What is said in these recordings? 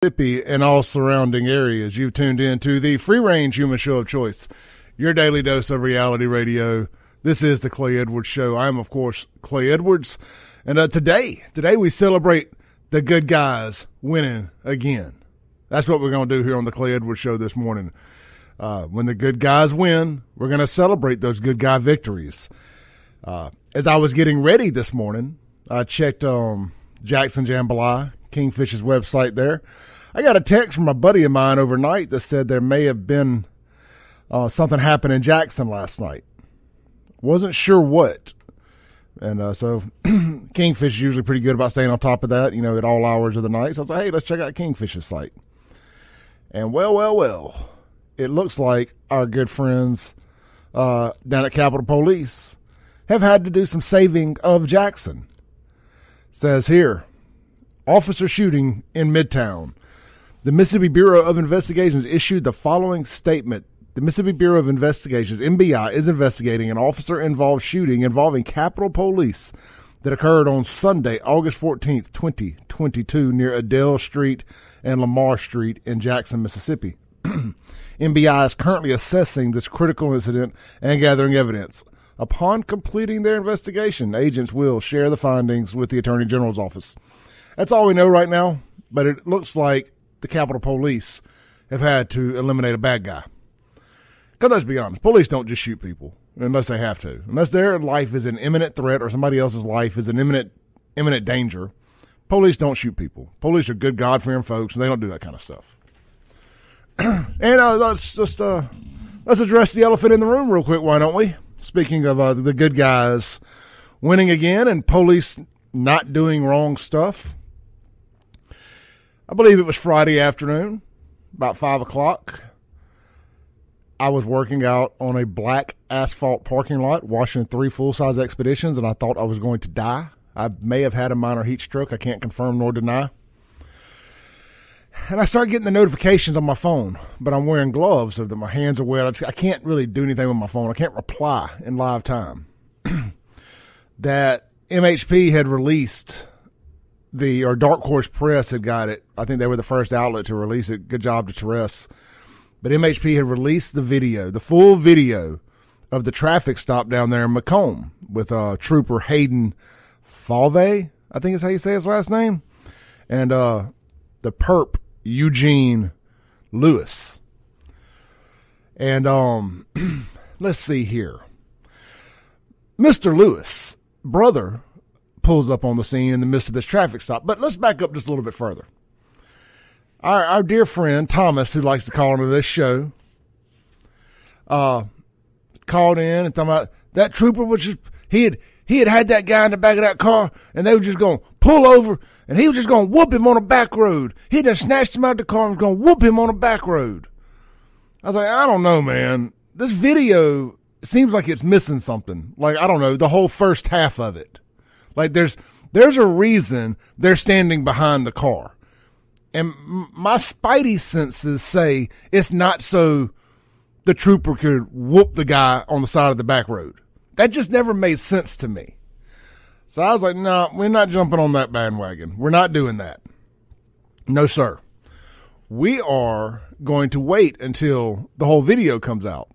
Mississippi and all surrounding areas. You've tuned in to the free-range human show of choice, your daily dose of reality radio. This is the Clay Edwards Show. I am, of course, Clay Edwards. And today we celebrate the good guys winning again. That's what we're going to do here on the Clay Edwards Show this morning. When the good guys win, we're going to celebrate those good guy victories. As I was getting ready this morning, I checked Jackson Jambalaya, Kingfish's website there. I got a text from a buddy of mine overnight that said there may have been something happen in Jackson last night. Wasn't sure what. And so Kingfish is usually pretty good about staying on top of that, you know, at all hours of the night. So I was like, hey, let's check out Kingfish's site. And well, it looks like our good friends down at Capitol Police have had to do some saving of Jackson. Says here, officer shooting in Midtown. The Mississippi Bureau of Investigations issued the following statement. The Mississippi Bureau of Investigations, MBI, is investigating an officer-involved shooting involving Capitol Police that occurred on Sunday, August 14th, 2022, near Adele Street and Lamar Street in Jackson, Mississippi. MBI is currently assessing this critical incident and gathering evidence. Upon completing their investigation, agents will share the findings with the Attorney General's office. That's all we know right now, but it looks like the Capitol Police have had to eliminate a bad guy. Because let's be honest, police don't just shoot people unless they have to. Unless their life is an imminent threat or somebody else's life is an imminent danger, police don't shoot people. Police are good, God-fearing folks, and they don't do that kind of stuff. And let's address the elephant in the room real quick, why don't we? Speaking of the good guys winning again and police not doing wrong stuff. I believe it was Friday afternoon, about 5 o'clock. I was working out on a black asphalt parking lot, washing 3 full-size Expeditions, and I thought I was going to die. I may have had a minor heat stroke. I can't confirm nor deny. And I started getting the notifications on my phone, but I'm wearing gloves so that my hands are wet. I can't really do anything with my phone. I can't reply in live time. That MHP had released or Dark Horse Press had got it. I think they were the first outlet to release it. Good job to Teresa. But MHP had released the full video of the traffic stop down there in McComb with Trooper Hayden Falve, I think is how you say his last name, and the perp Eugene Lewis. And let's see here. Mr. Lewis, brother, pulls up on the scene in the midst of this traffic stop. But let's back up just a little bit further. Our dear friend Thomas, who likes to call into this show, called in and talking about that trooper was just he had that guy in the back of that car, and they were just going to pull over, and he was just going to whoop him on a back road. He done snatched him out of the car and was going to whoop him on a back road. I was like, I don't know, man. This video seems like it's missing something. Like, I don't know, the whole first half of it. Like, there's a reason they're standing behind the car. And my spidey senses say it's not so the trooper could whoop the guy on the side of the back road. That just never made sense to me. So I was like, no, we're not jumping on that bandwagon. We're not doing that. No, sir. We are going to wait until the whole video comes out.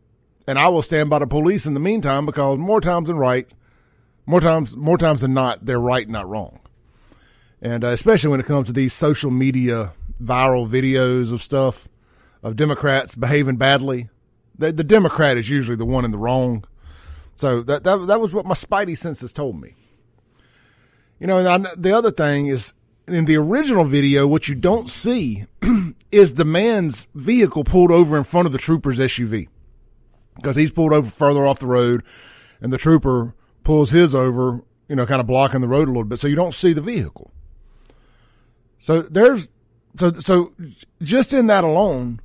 And I will stand by the police in the meantime, because more times than not, they're right, not wrong. And especially when it comes to these social media viral videos of stuff, of Democrats behaving badly. The Democrat is usually the one in the wrong. So that was what my spidey senses told me. You know, and the other thing is, in the original video, what you don't see is the man's vehicle pulled over in front of the trooper's SUV. Because he's pulled over further off the road, and the trooper pulls his over, you know, kind of blocking the road a little bit, so you don't see the vehicle. So so just in that alone,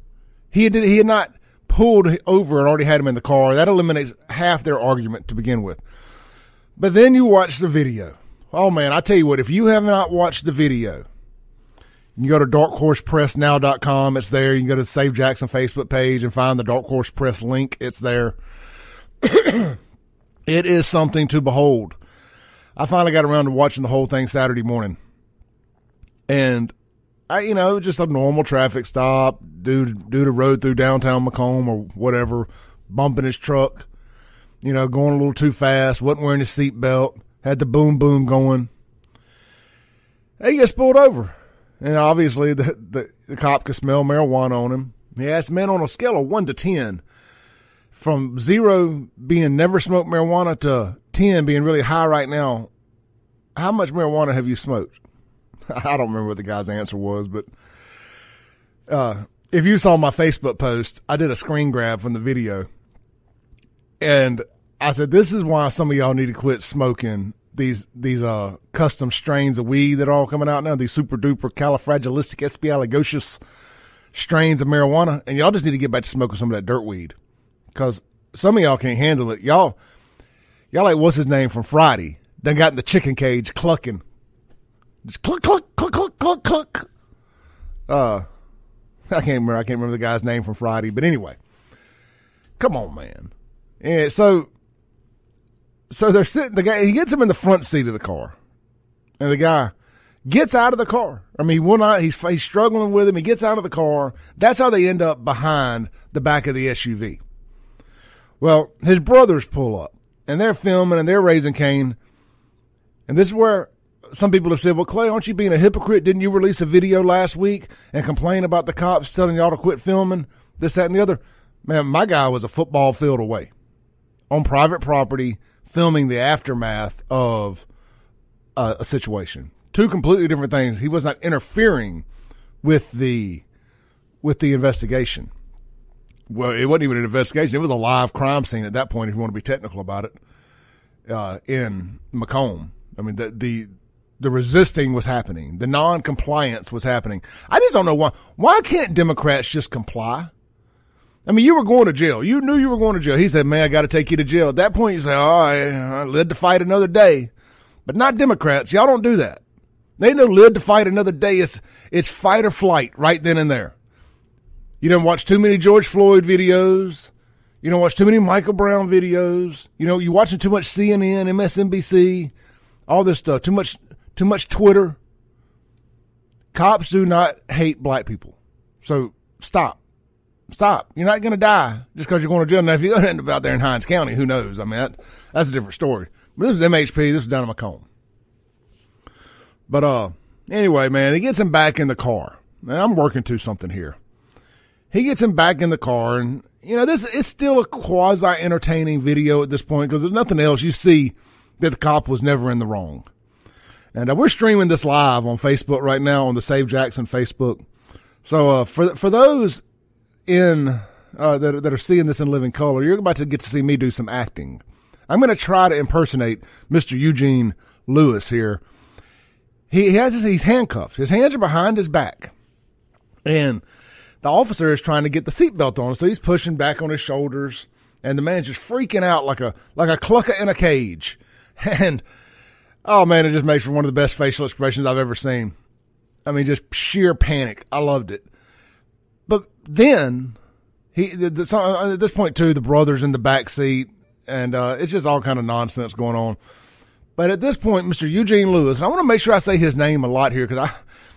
he had not pulled over and already had him in the car. That eliminates half their argument to begin with. But then you watch the video. Oh man, I tell you what, if you have not watched the video, you can go to darkhorsepressnow.com. It's there. You can go to the Save Jackson Facebook page and find the Dark Horse Press link. It's there. It is something to behold. I finally got around to watching the whole thing Saturday morning. And just a normal traffic stop, dude rode through downtown McComb or whatever, bumping his truck, going a little too fast, wasn't wearing his seatbelt, had the boom boom going. He gets pulled over. And obviously the cop could smell marijuana on him. He asked men on a scale of 1 to 10, from 0 being never smoked marijuana to 10 being really high right now, how much marijuana have you smoked? I don't remember what the guy's answer was, but if you saw my Facebook post, I did a screen grab from the video. And I said, this is why some of y'all need to quit smoking these custom strains of weed that are all coming out now, these super duper califragilistic strains of marijuana, and y'all just need to get back to smoking some of that dirt weed, because some of y'all can't handle it. Y'all like, what's his name from Friday? Done got in the chicken cage clucking. Just cluck, cluck, cluck, cluck, cluck, cluck. I can't remember the guy's name from Friday, but anyway. Come on, man. And so they're sitting, the guy, he gets him in the front seat of the car. And the guy gets out of the car. I mean, he will not, he's struggling with him. He gets out of the car. That's how they end up behind the back of the SUV. Well, his brothers pull up and they're filming and they're raising Cain. And this is where some people have said, well, Clay, aren't you being a hypocrite? Didn't you release a video last week and complain about the cops telling y'all to quit filming this, that, and the other? Man, my guy was a football field away on private property filming the aftermath of a situation. Two completely different things. He was not interfering with the investigation. Well, it wasn't even an investigation. It was a live crime scene at that point, if you want to be technical about it, in McComb. I mean, the resisting was happening. The non-compliance was happening. I just don't know why. Why can't Democrats just comply? I mean, you were going to jail. You knew you were going to jail. He said, man, I got to take you to jail. At that point, you say, oh, I lived to fight another day. But not Democrats. Y'all don't do that. They know live to fight another day. It's fight or flight right then and there. You don't watch too many George Floyd videos. You don't watch too many Michael Brown videos. You're watching too much CNN, MSNBC, all this stuff. Too much Twitter. Cops do not hate black people. So stop. You're not going to die just because you're going to jail. Now, if you end up out there in Hinds County, who knows? I mean, that's a different story. But this is MHP. This is down in McComb. But anyway, man, he gets him back in the car. Now, I'm working to something here. He gets him back in the car, and, this is still a quasi-entertaining video at this point because there's nothing else. You see that the cop was never in the wrong. And we're streaming this live on Facebook right now on the Save Jackson Facebook. So for those that are seeing this in living color, you're about to get to see me do some acting. I'm going to try to impersonate Mr. Eugene Lewis here. He's handcuffed. His hands are behind his back. And the officer is trying to get the seatbelt on, so he's pushing back on his shoulders, and the man's just freaking out like a clucker in a cage. And, oh man, it just makes for one of the best facial expressions I've ever seen. I mean, just sheer panic. I loved it. But then, at this point too, the brother's in the back seat, and it's just all kind of nonsense going on. But at this point, Mr. Eugene Lewis, and I want to make sure I say his name a lot here because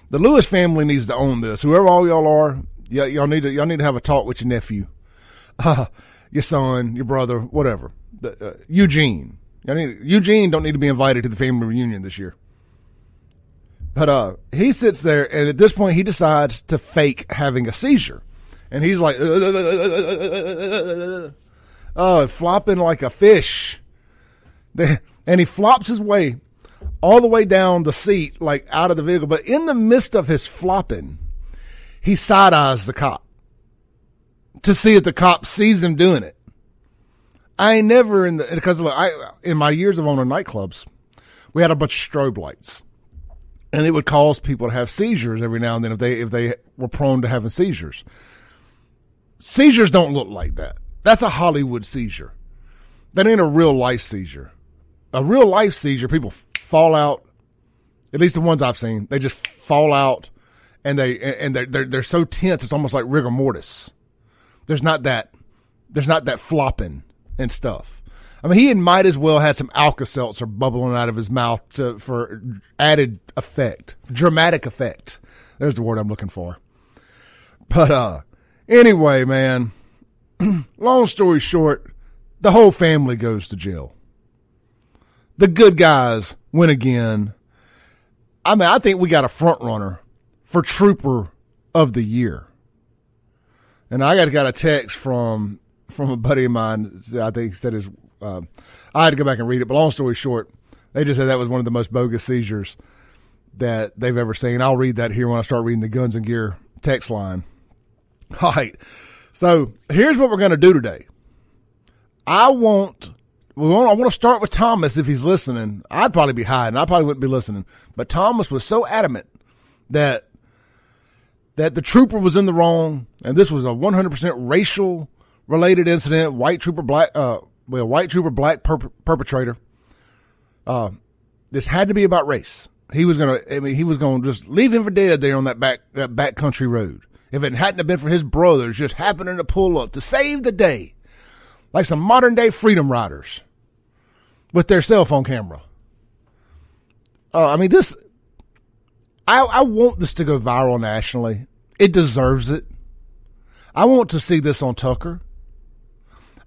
the Lewis family needs to own this. Whoever all y'all are, y'all need to have a talk with your nephew, your son, your brother, whatever. Eugene. Eugene don't need to be invited to the family reunion this year. But he sits there, and at this point, he decides to fake having a seizure. And he's like, flopping like a fish. And he flops his way all the way down the seat, like out of the vehicle. But in the midst of his flopping, he side-eyes the cop to see if the cop sees him doing it. I ain't never because in my years of owning nightclubs, we had a bunch of strobe lights. And it would cause people to have seizures every now and then if they were prone to having seizures. Seizures don't look like that. That's a Hollywood seizure. That ain't a real life seizure. A real life seizure, people fall out. At least the ones I've seen, they just fall out, and they're so tense it's almost like rigor mortis. There's not that flopping and stuff. I mean, he might as well had some Alka-Seltzer bubbling out of his mouth for added effect, dramatic effect. There's the word I'm looking for. But anyway, man, long story short, the whole family goes to jail. The good guys win again. I mean, I think we got a front runner for Trooper of the Year. And I got a text from a buddy of mine. I think he said I had to go back and read it, but long story short, they just said that was one of the most bogus seizures that they've ever seen. I'll read that here when I start reading the Guns and Gear text line. All right. So here's what we're going to do today. I want to start with Thomas if he's listening. I'd probably be hiding. I probably wouldn't be listening. But Thomas was so adamant that the trooper was in the wrong, and this was a 100% racial related incident. White trooper, black perpetrator. This had to be about race. He was going to just leave him for dead there on that back country road. If it hadn't have been for his brothers just happening to pull up to save the day, like some modern day freedom riders with their cell phone camera. I want this to go viral nationally. It deserves it. I want to see this on Tucker.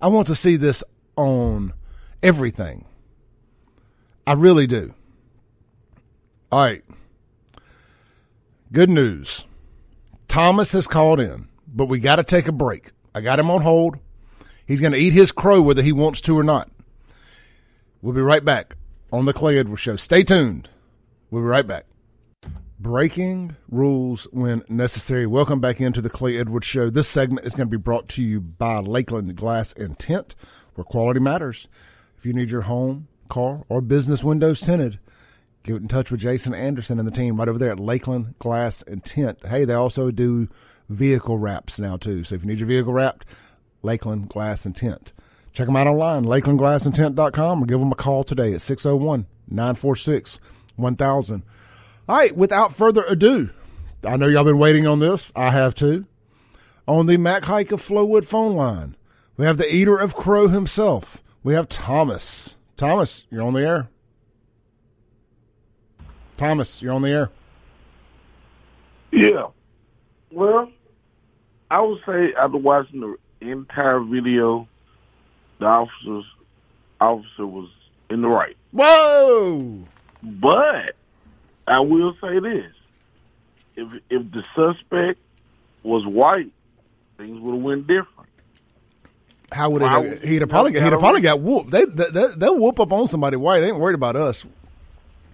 I want to see this on everything. I really do. All right. Good news. Thomas has called in, but we got to take a break. I got him on hold. He's going to eat his crow whether he wants to or not. We'll be right back on the Clay Edwards Show. Stay tuned. We'll be right back. Breaking rules when necessary. Welcome back into the Clay Edwards Show. This segment is going to be brought to you by Lakeland Glass and Tint, where quality matters. If you need your home, car, or business windows tinted, get in touch with Jason Anderson and the team right over there at Lakeland Glass and Tint. Hey, they also do vehicle wraps now too. So if you need your vehicle wrapped, Lakeland Glass and Tint. Check them out online, lakelandglassandtint.com, or give them a call today at 601-946-1000. All right, without further ado, I know y'all been waiting on this. I have too. On the Mac Hike of Flowood phone line, we have the eater of crow himself. We have Thomas. Thomas, you're on the air. Thomas, you're on the air. Yeah. Well, I would say after watching the entire video, the officer was in the right. Whoa! But I will say this: if the suspect was white, things would have went different. How would it? He'd have probably got whooped. They'll whoop up on somebody white. They ain't worried about us.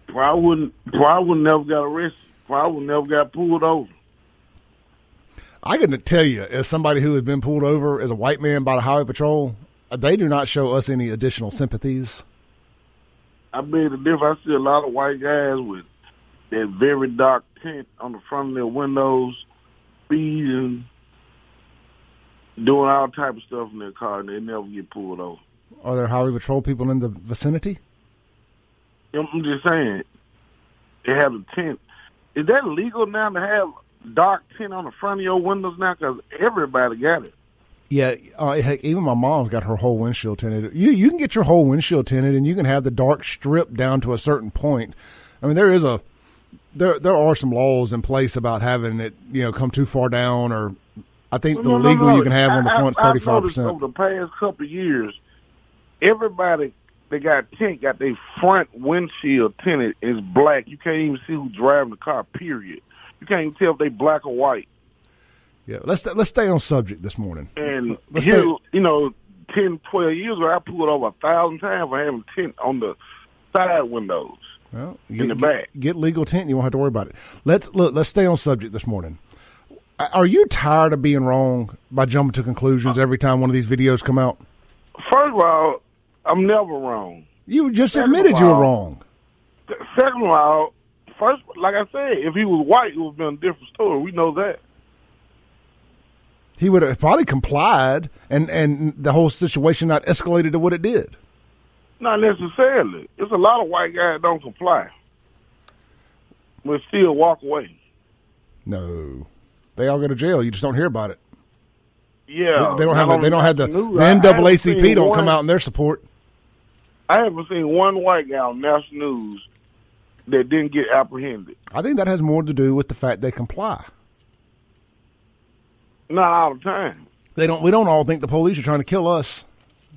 Probably would never got arrested. Probably would never got pulled over. I can tell you, as somebody who has been pulled over as a white man by the highway patrol, they do not show us any additional sympathies. I bet the difference. I see a lot of white guys with that very dark tint on the front of their windows, speeding, doing all type of stuff in their car, and they never get pulled over. Are there highway patrol people in the vicinity? I'm just saying, they have a tint. Is that legal now to have dark tint on the front of your windows now? Because everybody got it. Yeah, heck, even my mom's got her whole windshield tinted. You can get your whole windshield tinted, and you can have the dark strip down to a certain point. I mean, there are some laws in place about having it, come too far down, or I think the legal you can have on the front is 35%. Over the past couple of years, everybody that got tint got their front windshield tinted is black. You can't even see who's driving the car. Period. You can't even tell if they black or white. Yeah, let's stay on subject this morning. And here, 10, 12 years ago, I pulled over 1,000 times for having tint on the side windows. Well, in the back. Get legal tint, and you won't have to worry about it. Let's stay on subject this morning. Are you tired of being wrong by jumping to conclusions every time one of these videos come out? First of all, I'm never wrong. You just admitted you were wrong. Second of all, first, like I said, if he was white, it would have been a different story. We know that. He would have probably complied, and the whole situation not escalated to what it did. Not necessarily. There's a lot of white guys that don't comply, but still walk away. No, they all go to jail. You just don't hear about it. Yeah, they don't have the NAACP come out in their support. I haven't seen one white guy on national news that didn't get apprehended? I think that has more to do with the fact they comply. Not all the time. We don't all think the police are trying to kill us.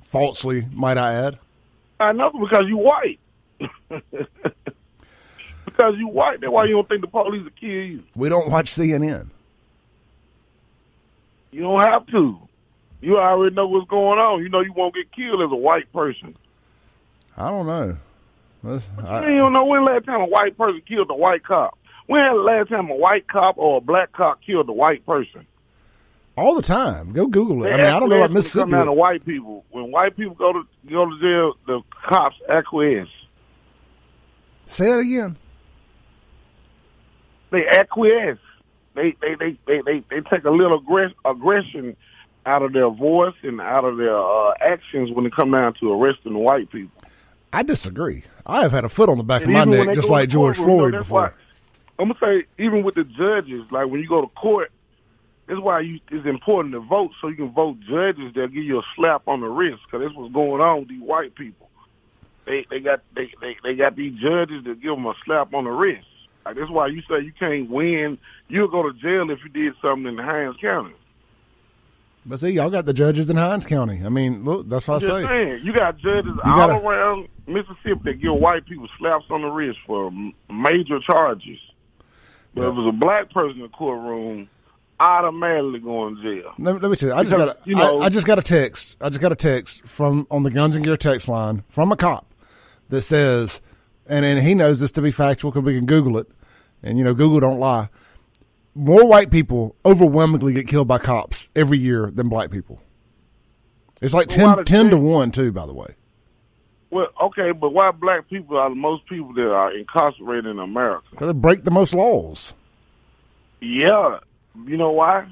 Falsely, might I add. I know, because you white. Because you white, that's why you don't think the police will kill you. We don't watch CNN. You don't have to. You already know what's going on. You know you won't get killed as a white person. I don't know. You don't know when the last time a white person killed a white cop. When the last time a white cop or a black cop killed a white person? All the time. Go Google it. I mean, I don't know about Mississippi. Come down to white people. When white people go to jail, the cops acquiesce. Say it again. They acquiesce. They take a little aggression out of their voice and out of their actions when it come down to arresting white people. I disagree. I have had a foot on the back of my neck, just like George Floyd before. I'm gonna say, even with the judges, like when you go to court, that's why it's important to vote, so you can vote judges that'll give you a slap on the wrist, because that's what's going on with these white people. They got these judges that give them a slap on the wrist. Like, that's why you say you can't win. You'll go to jail if you did something in Hinds County. But see, y'all got the judges in Hinds County. I mean, look, that's what I say. Saying, you got judges all around Mississippi that give white people slaps on the wrist for major charges. But if it was a black person in the courtroom, automatically going to jail. Let me tell you, I just got a text. I just got a text from on the Guns and Gear text line from a cop that says, and he knows this to be factual because we can Google it, and Google don't lie. More white people overwhelmingly get killed by cops every year than black people. It's like 10 to 1 too, by the way. Well, okay, but why black people are the most people that are incarcerated in America? Because they break the most laws. Yeah. You know why?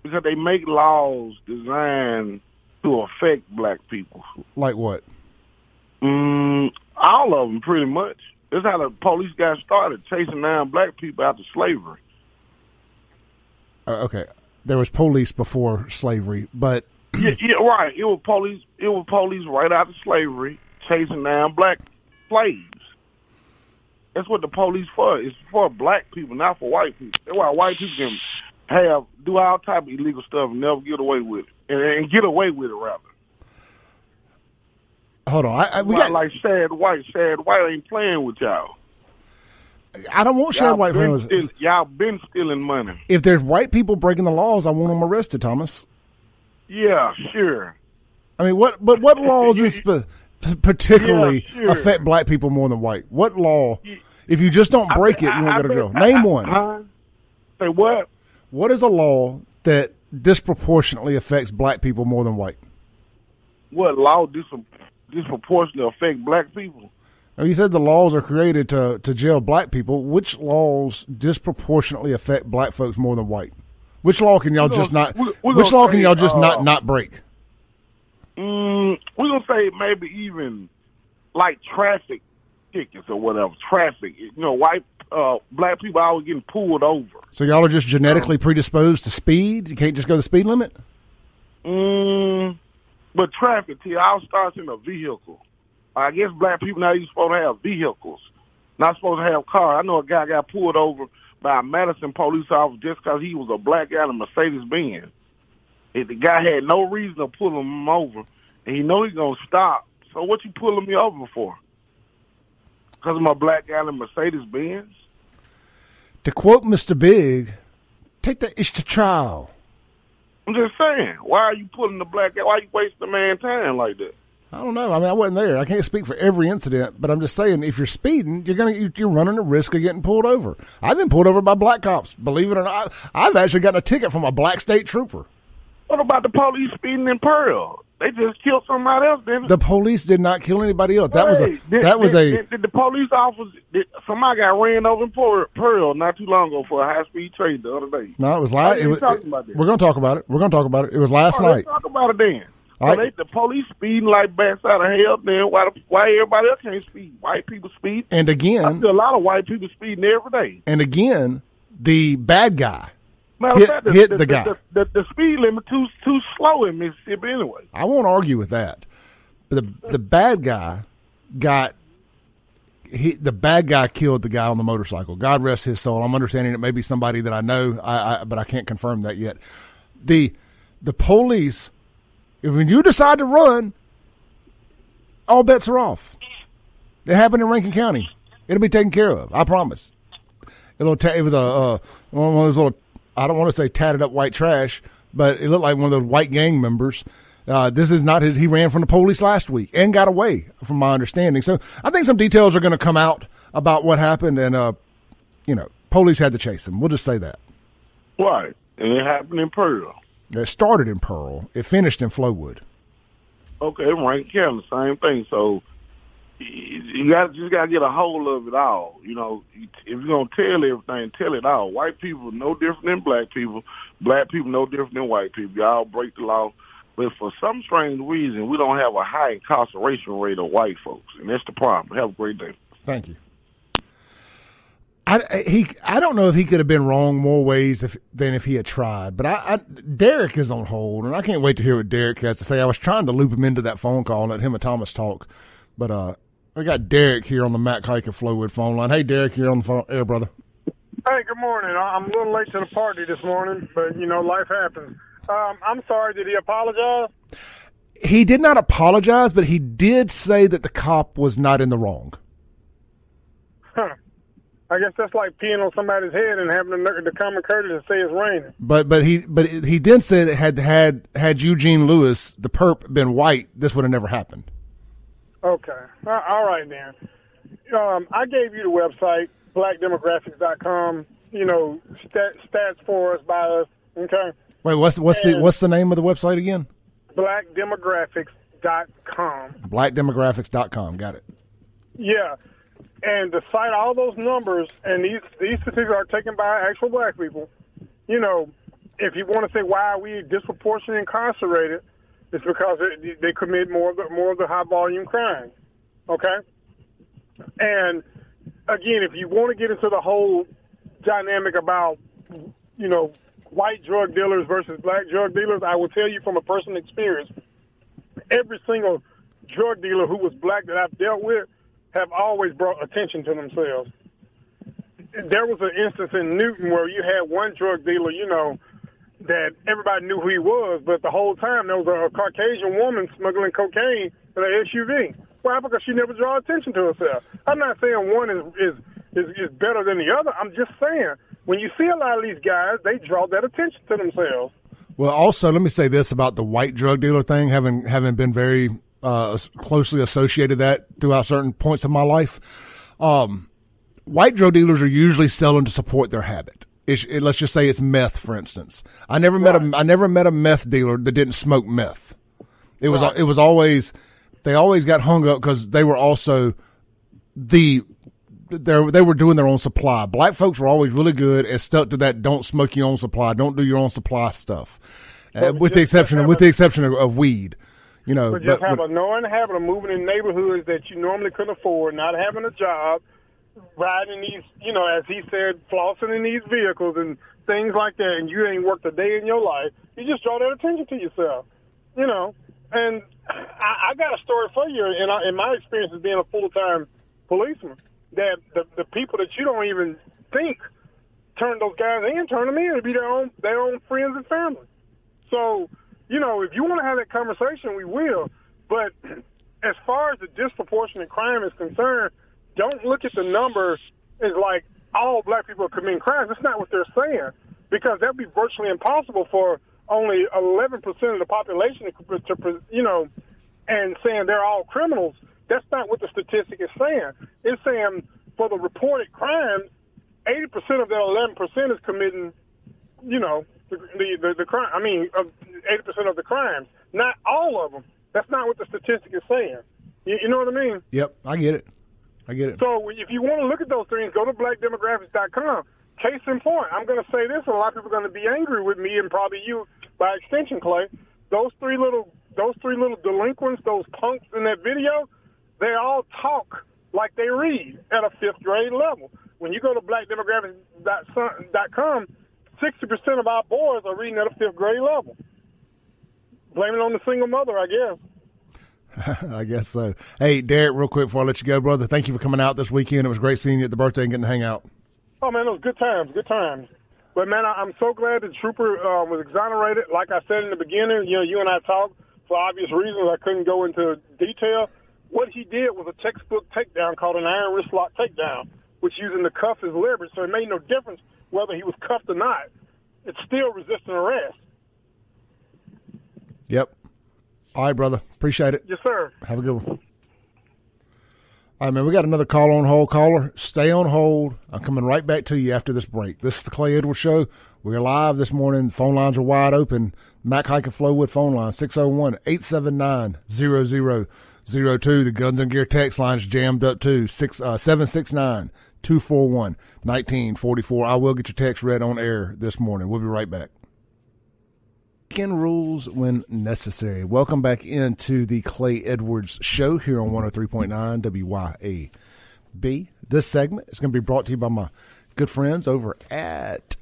Because they make laws designed to affect black people. Like what? All of them, pretty much. That's how the police got started, chasing down black people after slavery. Okay, there was police before slavery, but yeah, right. It was police. It was police right after slavery, chasing down black slaves. That's what the police for. It's for black people, not for white people. That's why white people can do all type of illegal stuff and never get away with it, and get away with it rather. Hold on, we got like Sad White. Sad White ain't playing with y'all. I don't want Sad White playing with us. Y'all been stealing money. If there's white people breaking the laws, I want them arrested, Thomas. Yeah, sure. I mean, what laws particularly affect black people more than white? What law? If you just don't break it, you won't go to jail. Name one. Say what? What is a law that disproportionately affects black people more than white? What law disproportionately affect black people? You said the laws are created to jail black people. Which laws disproportionately affect black folks more than white? Which law can y'all just not? Which law can y'all just not break? We're gonna say maybe even like traffic tickets or whatever. Traffic, white black people always getting pulled over. So y'all are just genetically predisposed to speed. You can't just go the speed limit. But traffic, all starts in a vehicle. I guess black people now, you're supposed to have vehicles, not supposed to have cars. I know a guy got pulled over by a Madison police officer just because he was a black guy in a Mercedes-Benz. The guy had no reason to pull him over, and he know he's going to stop. So what you pulling me over for? Because I'm a black guy in a Mercedes-Benz? To quote Mr. Big, take that ish to trial. I'm just saying, why are you pulling the black guy? Why are you wasting the man's time like that? I don't know. I mean, I wasn't there. I can't speak for every incident, but I'm just saying, if you're speeding, you're running the risk of getting pulled over. I've been pulled over by black cops. Believe it or not, I've actually gotten a ticket from a black state trooper. What about the police speeding in Pearl? They just killed somebody else, didn't they? The police did not kill anybody else. Did the police officer? Somebody got ran over in Pearl not too long ago for a high-speed trade the other day. No, it was last. We're going to talk about it. It was last night. Let's talk about it then. The police speeding like bats out of hell. Then why everybody else can't speed? White people speed. And again, I see a lot of white people speeding every day. And again, the bad guy hit the guy. The speed limit too slow in Mississippi anyway. I won't argue with that. But the bad guy the bad guy killed the guy on the motorcycle. God rest his soul. I'm understanding it may be somebody that I know, but I can't confirm that yet. The police, when you decide to run, all bets are off. It happened in Rankin County. It'll be taken care of. I promise. It was one of those little, I don't want to say tatted up white trash, but it looked like one of those white gang members. This is not his. He ran from the police last week and got away, from my understanding. So I think some details are going to come out about what happened, and police had to chase him. We'll just say that. Right, and it happened in Pearl. It started in Pearl. It finished in Flowood. Okay, Rankin County, same thing. So you just got to get a hold of it all. If you're gonna tell everything, tell it all. White people no different than black people. Black people no different than white people. Y'all break the law. But for some strange reason, we don't have a high incarceration rate of white folks, and that's the problem. Have a great day. Thank you. I don't know if he could have been wrong more ways than if he had tried. But Derek is on hold, and I can't wait to hear what Derek has to say. I was trying to loop him into that phone call and let him and Thomas talk, but we got Derek here on the Matt Hike and Flowood phone line. Hey, Derek, you're on the phone. Hey, brother. Hey, good morning. I'm a little late to the party this morning, but life happens. I'm sorry. Did he apologize? He did not apologize, but he did say that the cop was not in the wrong. Huh. I guess that's like peeing on somebody's head and having the common courtesy to say it's raining. But he then said had Eugene Lewis, the perp, been white, this would have never happened. Okay. All right, then. I gave you the website, blackdemographics.com, stats for us, by us, okay? Wait, what's the name of the website again? Blackdemographics.com. Blackdemographics.com. Got it. Yeah. And to cite all those numbers, and these statistics are taken by actual black people, if you want to say why are we disproportionately incarcerated, it's because they commit more of the high volume crimes. Okay? And again, if you want to get into the whole dynamic about, white drug dealers versus black drug dealers, I will tell you from a personal experience, every single drug dealer who was black that I've dealt with have always brought attention to themselves. There was an instance in Newton where you had one drug dealer, that everybody knew who he was, but the whole time there was a Caucasian woman smuggling cocaine in an SUV. Why? Because she never draw attention to herself. I'm not saying one is better than the other. I'm just saying, when you see a lot of these guys, they draw that attention to themselves. Well, also, let me say this about the white drug dealer thing, having been very closely associated that throughout certain points of my life. White drug dealers are usually selling to support their habit. Let's just say it's meth, for instance. I never met a meth dealer that didn't smoke meth. It was always, they always got hung up because they were also they were doing their own supply. Black folks were always really good and stuck to that don't smoke your own supply, don't do your own supply stuff. With the exception of weed. But just have a knowing habit of moving in neighborhoods that you normally couldn't afford, not having a job, riding these, as he said, flossing in these vehicles and things like that, and you ain't worked a day in your life. You just draw that attention to yourself, And I got a story for you, in my experience as being a full-time policeman, that the people that you don't even think turn those guys in, turn them in to be their own friends and family. So, if you want to have that conversation, we will. But as far as the disproportionate crime is concerned, don't look at the numbers as like all black people are committing crimes. That's not what they're saying, because that would be virtually impossible for only 11% of the population to and saying they're all criminals. That's not what the statistic is saying. It's saying for the reported crimes, 80% of that 11% is committing, the crime. 80% of the crimes, not all of them. That's not what the statistic is saying. You know what I mean? Yep, I get it. So if you want to look at those things, go to blackdemographics.com. Case in point, I'm going to say this, and a lot of people are going to be angry with me, and probably you by extension, Clay. Those three little delinquents, those punks in that video, they all talk like they read at a 5th grade level. When you go to blackdemographics.com, 60% of our boys are reading at a 5th grade level. Blame it on the single mother, I guess. I guess so. Hey, Derek, real quick before I let you go, brother, thank you for coming out this weekend. It was great seeing you at the birthday and getting to hang out. Oh, man, it was good times. But, man, I'm so glad the trooper was exonerated. Like I said in the beginning, you and I talked. For obvious reasons, I couldn't go into detail. What he did was a textbook takedown called an iron wrist lock takedown, which using the cuff as leverage, so it made no difference whether he was cuffed or not. It's still resisting arrest. Yep. All right, brother. Appreciate it. Yes, sir. Have a good one. All right, man, we got another call on hold. Caller, stay on hold. I'm coming right back to you after this break. This is the Clay Edwards Show. We're live this morning. The phone lines are wide open. Mac Hike and Flowwood phone line, 601-879-0002. The Guns and Gear text line is jammed up too, 769-241-1944. I will get your text read on air this morning. We'll be right back. Weekend rules when necessary. Welcome back into the Clay Edwards Show here on 103.9 WYAB. This segment is going to be brought to you by my good friends over at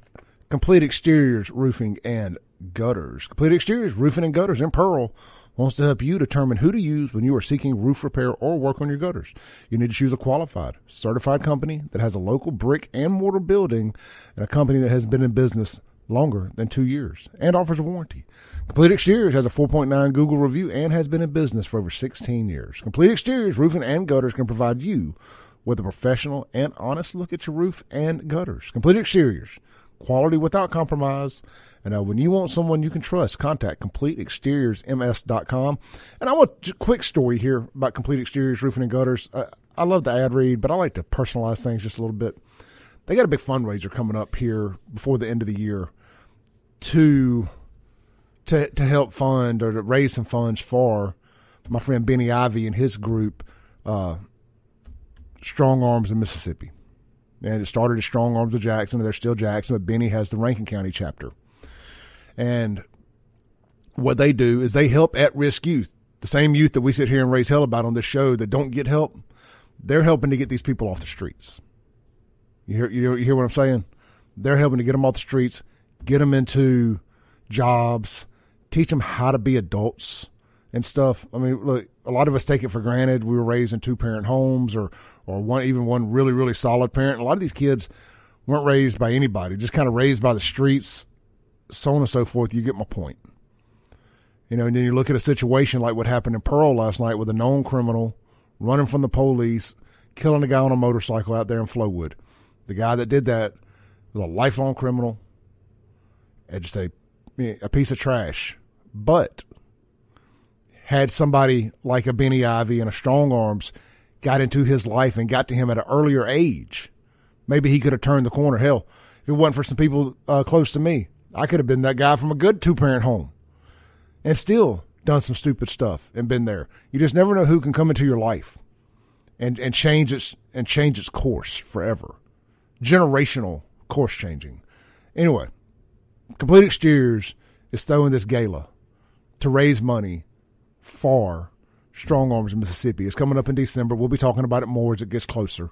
Complete Exteriors Roofing and Gutters. Complete Exteriors Roofing and Gutters in Pearl wants to help you determine who to use when you are seeking roof repair or work on your gutters. You need to choose a qualified, certified company that has a local brick and mortar building and a company that has been in business longer than 2 years and offers a warranty. Complete Exteriors has a 4.9 Google review and has been in business for over 16 years. Complete Exteriors Roofing and Gutters can provide you with a professional and honest look at your roof and gutters. Complete Exteriors, quality without compromise. And when you want someone you can trust, contact CompleteExteriorsMS.com. And I want a quick story here about Complete Exteriors Roofing and Gutters. I love the ad read, but I like to personalize things just a little bit. They got a big fundraiser coming up here before the end of the year to help fund or to raise some funds for my friend Benny Ivy and his group, Strong Arms in Mississippi. And it started as Strong Arms of Jackson, and they're still Jackson, but Benny has the Rankin County chapter. And what they do is they help at-risk youth, the same youth that we sit here and raise hell about on this show that don't get help. They're helping to get these people off the streets. You hear what I'm saying? They're helping to get them off the streets, get them into jobs, teach them how to be adults and stuff. I mean, look, a lot of us take it for granted. We were raised in 2-parent homes or one really, really solid parent. A lot of these kids weren't raised by anybody, just kind of raised by the streets, so on and so forth. You get my point. And then you look at a situation like what happened in Pearl last night with a known criminal running from the police, killing a guy on a motorcycle out there in Flowwood. The guy that did that was a lifelong criminal and just a piece of trash. But had somebody like a Benny Ivy and a Strong Arms got into his life and got to him at an earlier age, maybe he could have turned the corner. Hell, if it wasn't for some people close to me, I could have been that guy from a good 2-parent home and still done some stupid stuff and been there. You just never know who can come into your life and change its course forever. Generational course changing. Anyway, Complete Exteriors is throwing this gala to raise money for Strong Arms in Mississippi. It's coming up in December. We'll be talking about it more as it gets closer.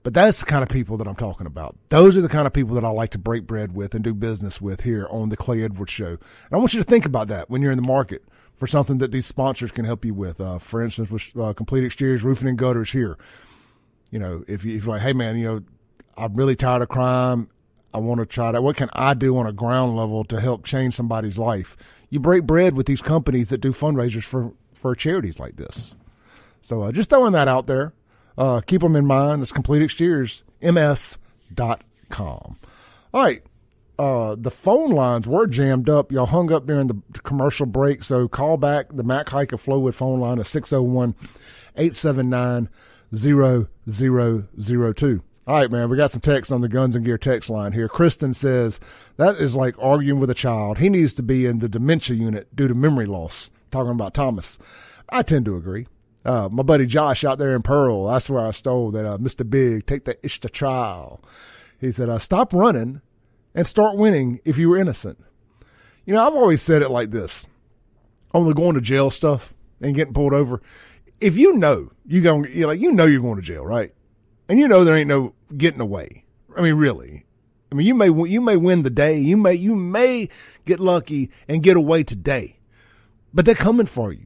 But that's the kind of people that I'm talking about. Those are the kind of people that I like to break bread with and do business with here on the Clay Edwards Show. And I want you to think about that when you're in the market for something that these sponsors can help you with. For instance, with Complete Exteriors Roofing and Gutters here. If you're like, hey, man, I'm really tired of crime. I want to try that. What can I do on a ground level to help change somebody's life? You break bread with these companies that do fundraisers for charities like this. So just throwing that out there. Keep them in mind. It's CompleteExteriorsMS.com. All right. The phone lines were jammed up. Y'all hung up during the commercial break, so call back. The Mac Hike of Flowwood phone line is 601-879-0002. All right, man, we got some text on the Guns and Gear text line here. Kristen says, that is like arguing with a child. He needs to be in the dementia unit due to memory loss. Talking about Thomas. I tend to agree. My buddy Josh out there in Pearl, that's where I stole that Mr. Big, take that ish to trial. He said, stop running and start winning if you were innocent. I've always said it like this. On the going to jail stuff and getting pulled over. If you're going to jail, right? And there ain't no getting away. I mean, really. I mean, you may win the day. You may get lucky and get away today. But they're coming for you.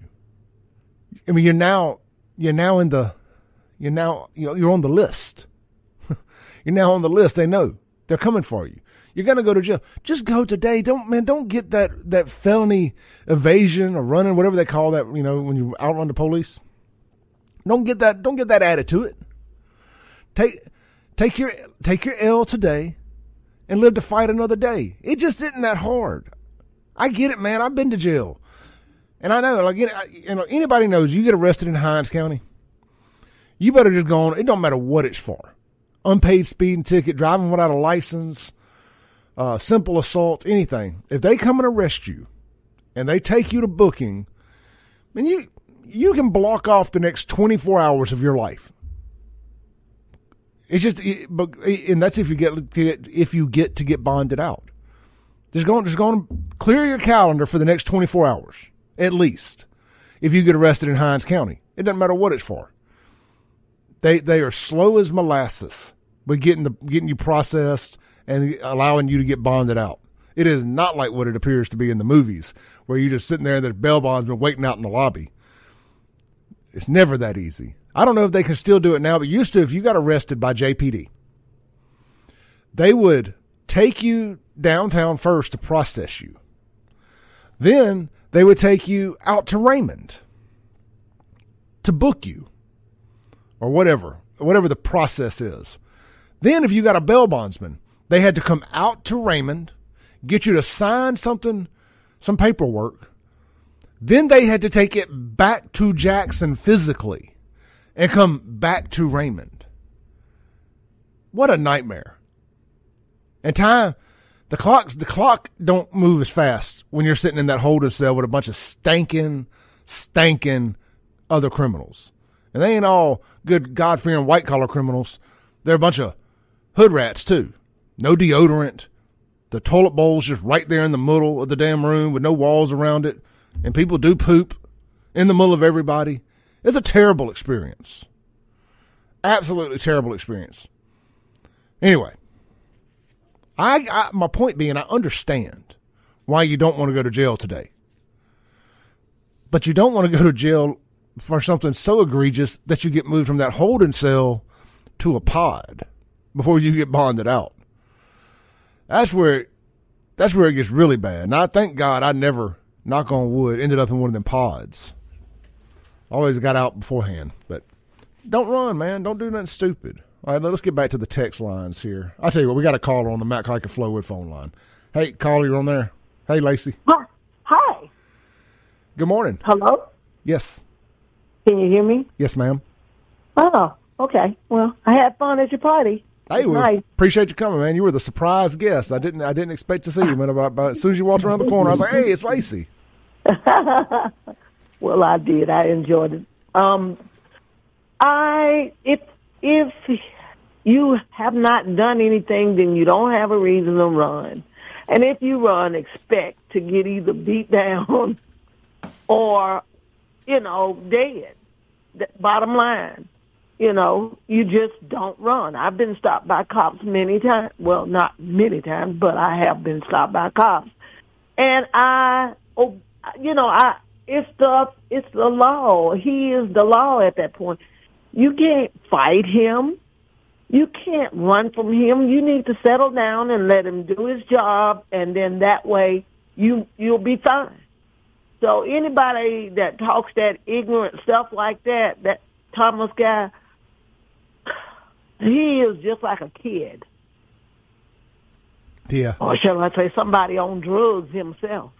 I mean, you're on the list. You're now on the list. They know they're coming for you. You're going to go to jail. Just go today. Don't get that felony evasion or running, whatever they call that, when you outrun the police. Don't get that added to it. Take your L today and live to fight another day. It just isn't that hard. I get it, man. I've been to jail. And I know, anybody knows you get arrested in Hinds County, you better just go on. It don't matter what it's for. Unpaid speeding ticket, driving without a license, simple assault, anything. If they come and arrest you and they take you to booking, I mean, you can block off the next 24 hours of your life. It's just, and that's if you get to get bonded out. Just go and clear your calendar for the next 24 hours, at least, if you get arrested in Hinds County. It doesn't matter what it's for. They are slow as molasses with getting you processed and allowing you to get bonded out. It is not like what it appears to be in the movies, where you're just sitting there and there's bail bondsmen waiting out in the lobby. It's never that easy. I don't know if they can still do it now, but used to, if you got arrested by JPD, they would take you downtown first to process you. Then they would take you out to Raymond to book you, or whatever the process is. Then if you got a bail bondsman, they had to come out to Raymond, get you to sign something, some paperwork. Then they had to take it back to Jackson physically and come back to Raymond. What a nightmare. And time, the clock don't move as fast when you're sitting in that holding cell with a bunch of stankin' other criminals. And they ain't all good, God-fearing, white-collar criminals. They're a bunch of hood rats, too. No deodorant. The toilet bowl's just right there in the middle of the damn room with no walls around it. And people do poop in the middle of everybody. It's a terrible experience. Absolutely terrible experience. Anyway, my point being, I understand why you don't want to go to jail today. But you don't want to go to jail for something so egregious that you get moved from that holding cell to a pod before you get bonded out. That's where it gets really bad. And I thank God I never, knock on wood, ended up in one of them pods. Always got out beforehand. But don't run, man. Don't do nothing stupid. All right, let's get back to the text lines here. I'll tell you what, we got a caller on the Matt Kike and Flowwood phone line. Hey, caller, you're on there. Hey, Lacey. Hi. Good morning. Hello? Yes. Can you hear me? Yes, ma'am. Oh, okay. Well, I had fun at your party. Hey, we nice. Appreciate you coming, man. You were the surprise guest. I didn't expect to see you, man. About as soon as you walked around the corner, I was like, "Hey, it's Lacey." Well, I did. I enjoyed it. If you have not done anything, then you don't have a reason to run. And if you run, expect to get either beat down or, dead. Bottom line. You just don't run. I've been stopped by cops many times. Well, not many times, but I have been stopped by cops. And it's the law. He is the law at that point. You can't fight him. You can't run from him. You need to settle down and let him do his job, and then that way you'll be fine. So anybody that talks that ignorant stuff like that Thomas guy, he is just like a kid. Yeah. Or shall I say somebody on drugs himself.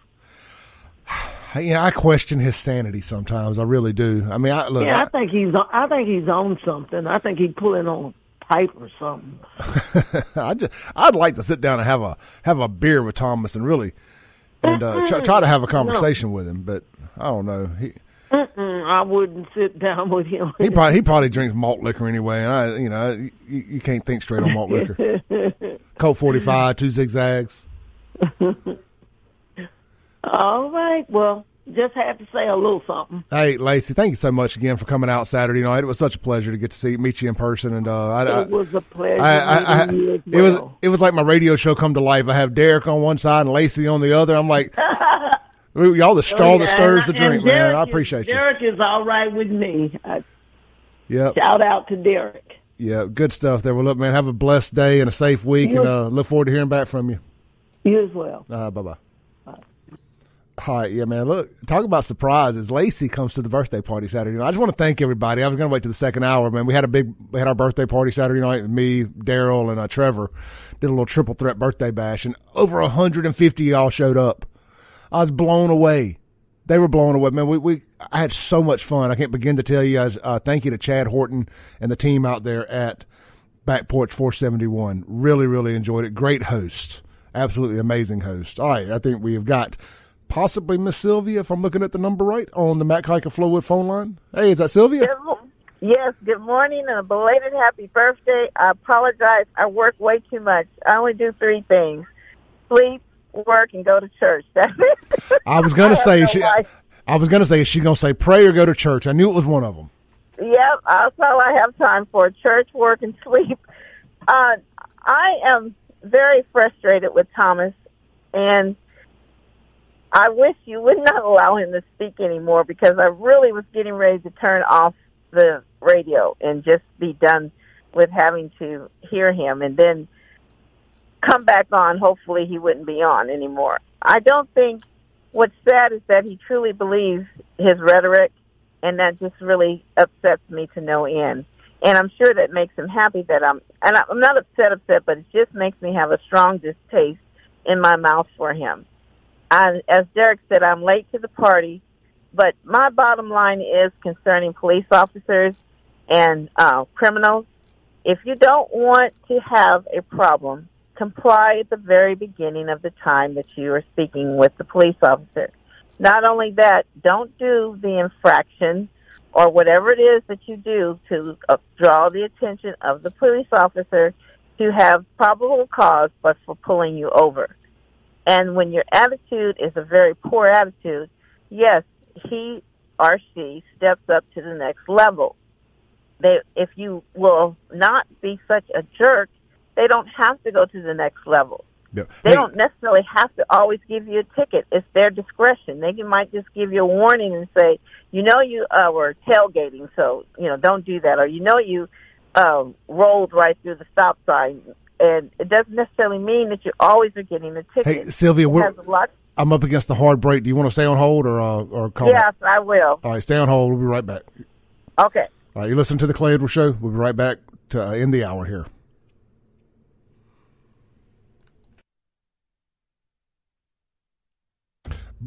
I question his sanity sometimes. I really do. I mean, I think he's on something. I think he's pulling on a pipe or something. I'd like to sit down and have a beer with Thomas and really try to have a conversation with him, but I don't know. I wouldn't sit down with him. He probably drinks malt liquor anyway, and you can't think straight on malt liquor. Colt 45, 2 zigzags. All right. Well, just had to say a little something. Hey, Lacey, thank you so much again for coming out Saturday night. It was such a pleasure to get to meet you in person, and it was a pleasure. Meeting you as well. It was like my radio show come to life. I have Derek on one side and Lacey on the other. I'm like, Y'all the straw that stirs the drink, man. Derek I appreciate you. Derek is all right with me. Yep. Shout out to Derek. Yeah, good stuff there. Well, look, man, have a blessed day and a safe week, and look forward to hearing back from you. You as well. Bye-bye. All right, yeah, man. Look, talk about surprises. Lacey comes to the birthday party Saturday night. I just want to thank everybody. I was going to wait to the second hour, man. We had our birthday party Saturday night. Me, Daryl, and Trevor did a little triple threat birthday bash, and over 150 of y'all showed up. I was blown away. They were blown away, man. I had so much fun. I can't begin to tell you. Thank you to Chad Horton and the team out there at Back Porch 471. Really, really enjoyed it. Great host. Absolutely amazing host. All right, I think we have got possibly Miss Sylvia, if I'm looking at the number right, on the Matt Kike of Flowood phone line. Hey, is that Sylvia? Yes, good morning and a belated happy birthday. I apologize. I work way too much. I only do 3 things: sleep, work, and go to church. That's it. I was going to say, is she going to say pray or go to church? I knew it was one of them. Yep, that's all I have time for: church, work, and sleep. I am very frustrated with Thomas, and I wish you would not allow him to speak anymore, because I really was getting ready to turn off the radio and just be done with having to hear him, and then come back on. Hopefully he wouldn't be on anymore. I don't think, what's sad is that he truly believes his rhetoric, and that just really upsets me to no end. And I'm sure that makes him happy that I'm not upset, but it just makes me have a strong distaste in my mouth for him. As Derek said, I'm late to the party, but my bottom line is concerning police officers and criminals. If you don't want to have a problem, comply at the very beginning of the time that you are speaking with the police officer. Not only that, don't do the infraction or whatever it is that you do to draw the attention of the police officer to have probable cause, but for pulling you over. And when your attitude is a very poor attitude, yes, he or she steps up to the next level. If you will not be such a jerk, they don't have to go to the next level. Yeah. They don't necessarily have to always give you a ticket. It's their discretion. They might just give you a warning and say, you were tailgating, so, don't do that. Or, you rolled right through the stop sign. And it doesn't necessarily mean that you always are getting a ticket. Hey, Sylvia, I'm up against the hard break. Do you want to stay on hold or call Yes, back? I will. All right, stay on hold. We'll be right back. Okay. All right, you listen to the Clay Edwards Show. We'll be right back to end the hour here.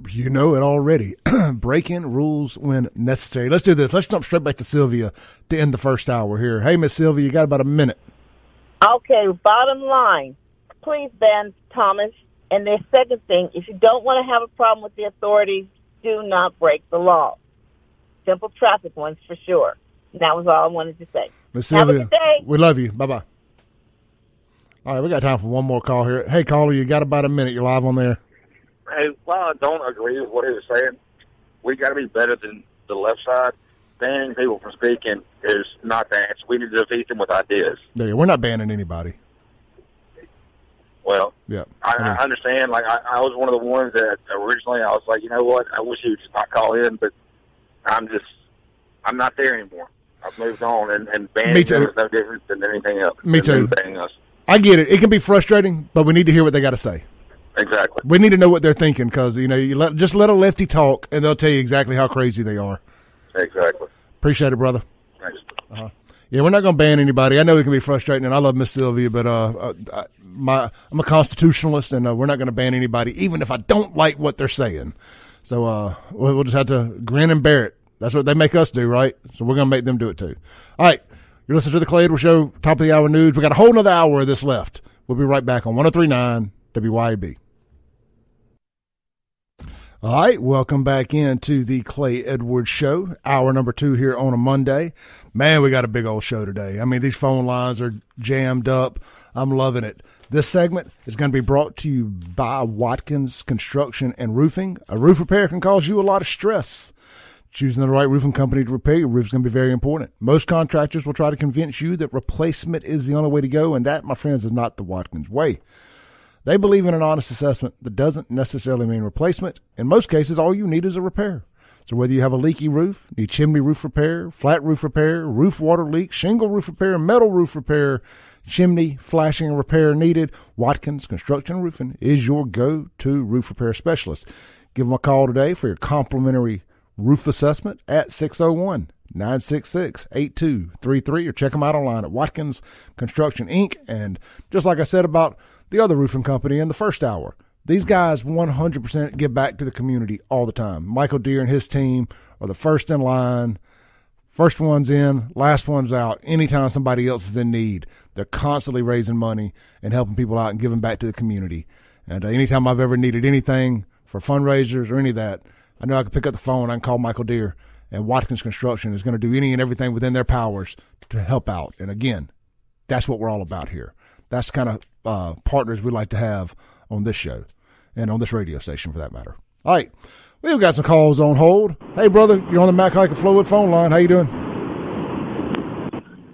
You know it already. Break-in rules when necessary. Let's do this. Let's jump straight back to Sylvia to end the first hour here. Hey, Miss Sylvia, you got about a minute. Okay, bottom line, please ban Thomas. And the second thing, if you don't want to have a problem with the authorities, do not break the law. Simple traffic ones for sure. And that was all I wanted to say. Miss Sylvia, have a good day. We love you. Bye-bye. All right, we got time for one more call here. Hey, caller, you got about a minute. You're live on there. Hey, while I don't agree with what he was saying, we got to be better than the left side. Banning people from speaking is not the answer. We need to defeat them with ideas. Yeah, we're not banning anybody. Well, yeah, I understand. Like, I was one of the ones that originally I was like, you know what, I wish he would just not call in, but I'm not there anymore. I've moved on, and banning them is no different than anything else. Me too. I get it. It can be frustrating, but we need to hear what they got to say. Exactly. We need to know what they're thinking, because just let a lefty talk, and they'll tell you exactly how crazy they are. Exactly. Appreciate it, brother. Thanks. Yeah, we're not going to ban anybody. I know it can be frustrating, and I love Miss Sylvia, but I'm a constitutionalist, and we're not going to ban anybody, even if I don't like what they're saying. So we'll just have to grin and bear it. That's what they make us do, right? So we're going to make them do it too. All right, you're listening to the Clay Edwards Show, top of the hour news. We got a whole nother hour of this left. We'll be right back on 103.9 WYAB. All right, welcome back into the Clay Edwards Show, hour number 2 here on a Monday. Man, we got a big old show today. I mean, these phone lines are jammed up. I'm loving it. This segment is going to be brought to you by Watkins Construction and Roofing. A roof repair can cause you a lot of stress. Choosing the right roofing company to repair your roof is going to be very important. Most contractors will try to convince you that replacement is the only way to go, and that, my friends, is not the Watkins way. They believe in an honest assessment that doesn't necessarily mean replacement. In most cases, all you need is a repair. So whether you have a leaky roof, need chimney roof repair, flat roof repair, roof water leak, shingle roof repair, metal roof repair, chimney flashing repair needed, Watkins Construction Roofing is your go-to roof repair specialist. Give them a call today for your complimentary roof assessment at 601-966-8233, or check them out online at Watkins Construction Inc. And just like I said about the other roofing company in the first hour, these guys 100% give back to the community all the time. Michael Deere and his team are the first in line, first ones in, last ones out. Anytime somebody else is in need, they're constantly raising money and helping people out and giving back to the community. And anytime I've ever needed anything for fundraisers or any of that, I know I can pick up the phone, I can call Michael Deere, and Watkins Construction is going to do any and everything within their powers to help out. And again, that's what we're all about here. That's the kind of partners we like to have on this show and on this radio station for that matter. All right. We've got some calls on hold. Hey, brother, you're on the Mac Hike Flowwood phone line. How you doing?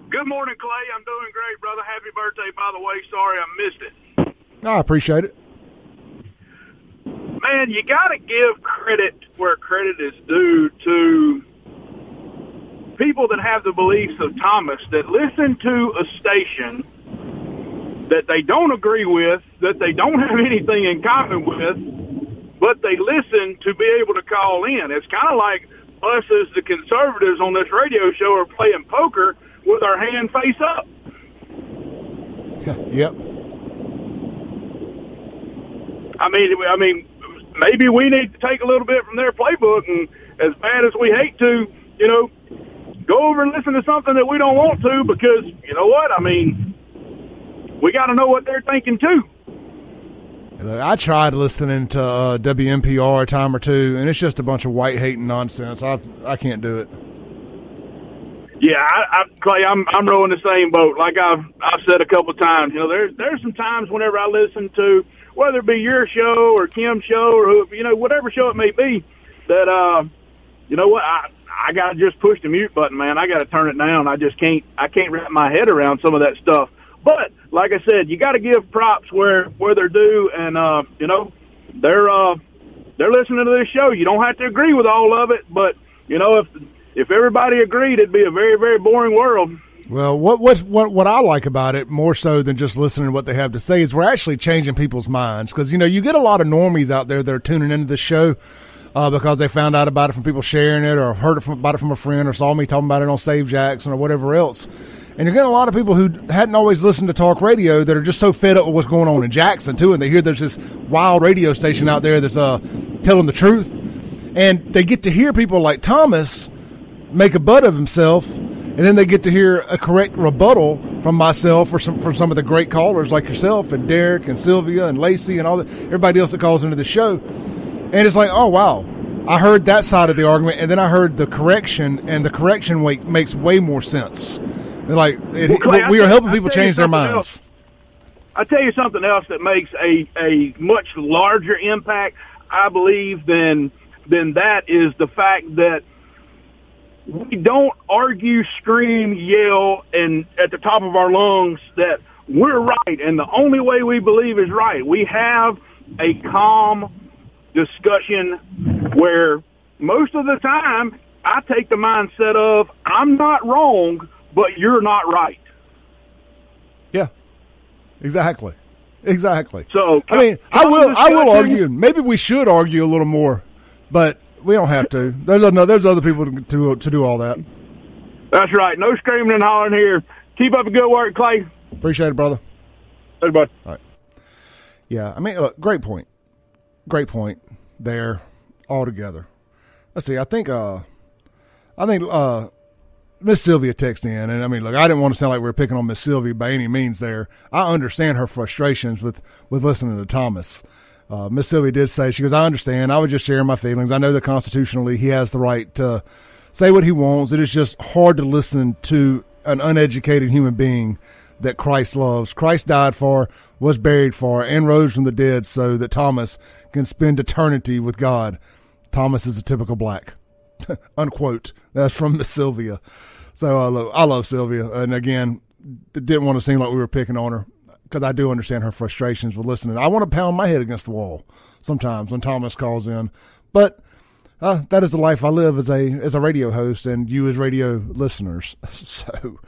Good morning, Clay. I'm doing great, brother. Happy birthday, by the way. Sorry I missed it. I appreciate it. Man, you got to give credit where credit is due to people that have the beliefs of Thomas, that listen to a station that they don't agree with, that they don't have anything in common with, but they listen to be able to call in. It's kind of like us as the conservatives on this radio show are playing poker with our hand face up. Yep. I mean, maybe we need to take a little bit from their playbook, and as bad as we hate to, go over and listen to something that we don't want to, because you know what? I mean, we got to know what they're thinking too. I tried listening to WMPR a time or two, and it's just a bunch of white hating nonsense. I can't do it. Yeah, Clay, I'm rowing the same boat. Like I've said a couple of times, there's some times whenever I listen to, whether it be your show or Kim's show or whatever show it may be, that you know what, I got to just push the mute button, man. I got to turn it down. I can't wrap my head around some of that stuff. But like I said, you got to give props where they're due, and they're listening to this show. You don't have to agree with all of it, but if everybody agreed, it'd be a very, very boring world. Well, what I like about it more so than just listening to what they have to say is we're actually changing people's minds, because you get a lot of normies out there that are tuning into the show because they found out about it from people sharing it, or heard about it from a friend, or saw me talking about it on Save Jackson or whatever else. And you're getting a lot of people who hadn't always listened to talk radio that are just so fed up with what's going on in Jackson too, and they hear there's this wild radio station out there that's telling the truth, and they get to hear people like Thomas make a butt of himself, and then they get to hear a correct rebuttal from myself or from some of the great callers like yourself and Derek and Sylvia and Lacey and everybody else that calls into the show. And it's like, oh, wow, I heard that side of the argument, and then I heard the correction, and the correction makes way more sense. Clay, we are helping people change their minds. I'll tell you something else that makes a much larger impact, I believe, than that is the fact that we don't argue, scream, yell, and at the top of our lungs that we're right and the only way we believe is right. We have a calm discussion where most of the time I take the mindset of I'm not wrong, but you're not right. Yeah, exactly. So I will argue. Maybe we should argue a little more, but we don't have to. There's other people to do all that. That's right. No screaming and hollering here. Keep up the good work, Clay. Appreciate it, brother. Hey, bud. All right. Yeah, I mean, look, great point there altogether. Let's see. I think Miss Sylvia texted in, and I mean, look, I didn't want to sound like we were picking on Miss Sylvia by any means there. I understand her frustrations with listening to Thomas. Miss Sylvia did say, she goes, I understand. I was just sharing my feelings. I know that constitutionally he has the right to say what he wants. It is just hard to listen to an uneducated human being that Christ loves. Christ died for, was buried for, and rose from the dead so that Thomas can spend eternity with God. Thomas is a typical black. Unquote. That's from Miss Sylvia. So I love Sylvia. And again, didn't want to seem like we were picking on her. because I do understand her frustrations with listening. I want to pound my head against the wall sometimes when Thomas calls in, but that is the life I live as a radio host and you as radio listeners. So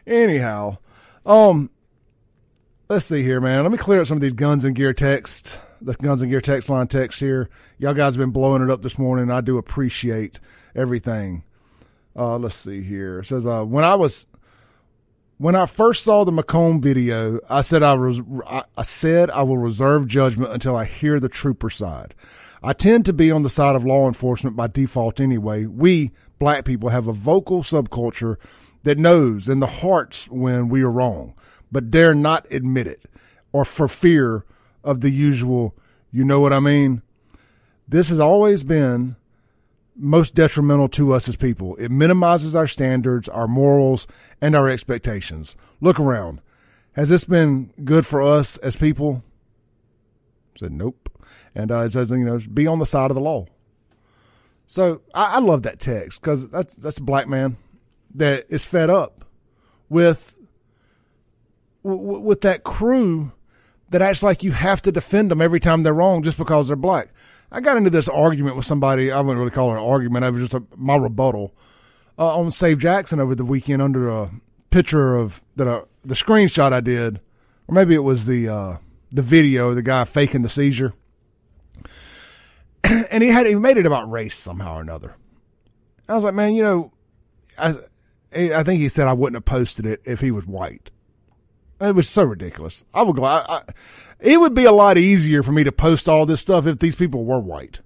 anyhow, let's see here, man. Let me clear up some of these Guns and Gear text, the Guns and Gear text line text here. Y'all guys have been blowing it up this morning. I do appreciate everything. Let's see here. It says, when I first saw the McComb video, I said I will reserve judgment until I hear the trooper side. I tend to be on the side of law enforcement by default anyway. We, black people, have a vocal subculture that knows in the hearts when we are wrong, but dare not admit it, or for fear of the usual, you know what I mean? This has always been most detrimental to us as people. It minimizes our standards, our morals, and our expectations. Look around. Has this been good for us as people? I said, nope. And it says, be on the side of the law. So I love that text because that's a black man that is fed up with that crew that acts like you have to defend them every time they're wrong just because they're black. I got into this argument with somebody. I wouldn't really call it an argument. It was just my rebuttal on Save Jackson over the weekend under a picture of the screenshot I did, or maybe it was the video of the guy faking the seizure. And he made it about race somehow or another. I was like, man, I think he said I wouldn't have posted it if he was white. It was so ridiculous. It would be a lot easier for me to post all this stuff if these people were white.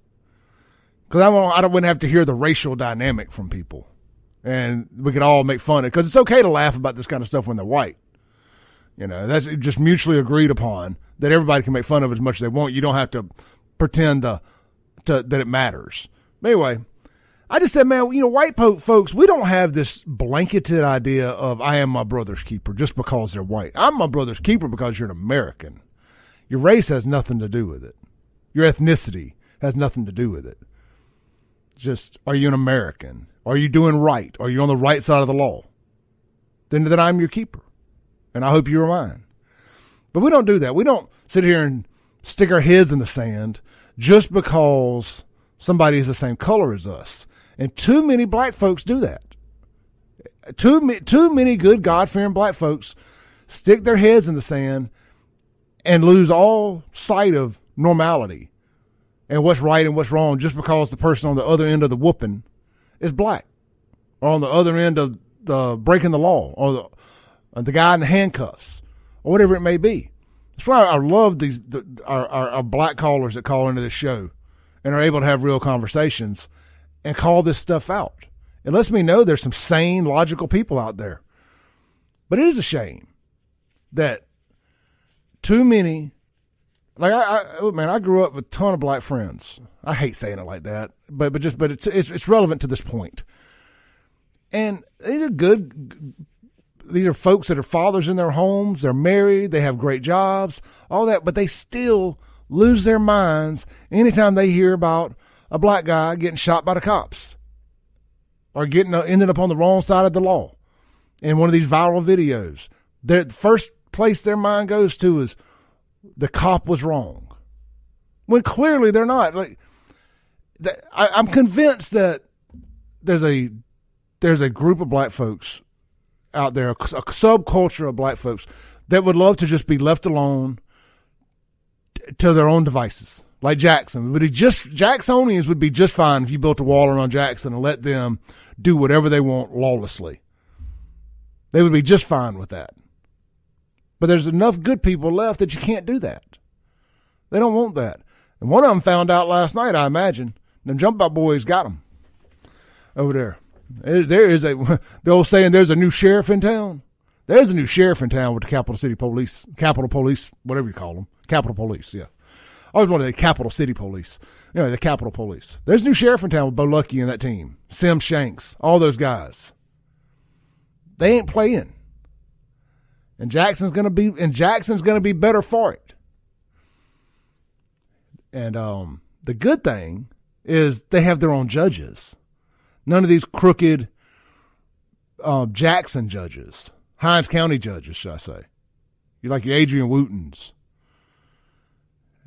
Because I wouldn't have to hear the racial dynamic from people. And we could all make fun of it. Because it's okay to laugh about this kind of stuff when they're white. That's just mutually agreed upon that everybody can make fun of it as much as they want. You don't have to pretend that it matters. But anyway, I just said, man, white folks, we don't have this blanketed idea of I am my brother's keeper just because they're white. I'm my brother's keeper because you're an American. Your race has nothing to do with it. Your ethnicity has nothing to do with it. Just, are you an American? Are you doing right? Are you on the right side of the law? Then I'm your keeper. And I hope you're mine. But we don't do that. We don't sit here and stick our heads in the sand just because somebody is the same color as us. And too many black folks do that. Too many good God-fearing black folks stick their heads in the sand and lose all sight of normality and what's right and what's wrong just because the person on the other end of the whooping is black, or on the other end of the breaking the law, or the guy in the handcuffs, or whatever it may be. That's why I love our black callers that call into this show and are able to have real conversations and call this stuff out. It lets me know there's some sane, logical people out there. But it is a shame that too many, like I grew up with a ton of black friends. I hate saying it like that, but it's relevant to this point. And these are good. These are folks that are fathers in their homes. They're married. They have great jobs, all that, but they still lose their minds anytime they hear about a black guy getting shot by the cops or ended up on the wrong side of the law in one of these viral videos. The first place their mind goes to is the cop was wrong, when clearly they're not. Like, I'm convinced that there's a group of black folks out there, a subculture of black folks that would love to just be left alone to their own devices. Like Jackson. Jacksonians would be just fine if you built a wall around Jackson and let them do whatever they want lawlessly. They would be just fine with that. But there's enough good people left that you can't do that. They don't want that. And one of them found out last night, I imagine. Them Jump Out boys got them over there. There is the old saying, there's a new sheriff in town. There's a new sheriff in town with the Capitol Police, whatever you call them. Capitol Police, yeah. I always wanted the Capital City Police. The Capitol Police. There's a new sheriff in town with Bo Lucky and that team. Sim Shanks, all those guys. They ain't playing. And Jackson's gonna be better for it. And the good thing is they have their own judges. None of these crooked Jackson judges, Hinds County judges, should I say. You're like your Adrian Wootons.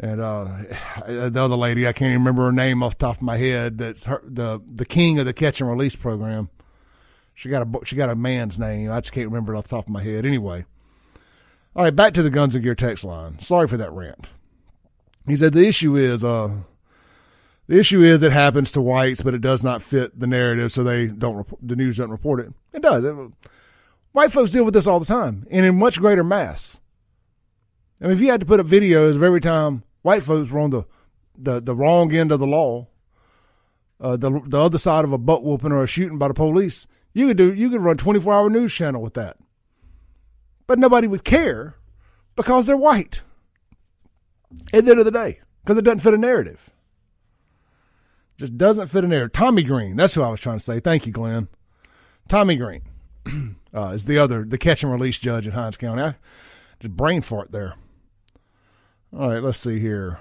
And the other lady, I can't even remember her name off the top of my head. That's the king of the catch and release program. She got a man's name. I just can't remember it off the top of my head. Anyway, all right, back to the Guns and Gear text line. Sorry for that rant. He said the issue is it happens to whites, but it does not fit the narrative, so the news doesn't report it. It does. White folks deal with this all the time, and in much greater mass. I mean, if you had to put up videos of every time white folks were on the wrong end of the law, the other side of a butt whooping or a shooting by the police, you could run a 24-hour news channel with that. But nobody would care because they're white at the end of the day, because it doesn't fit a narrative. Just doesn't fit a narrative. Tommy Green, that's who I was trying to say. Thank you, Glenn. Tommy Green is the catch and release judge in Hinds County. Just brain fart there. All right, let's see here.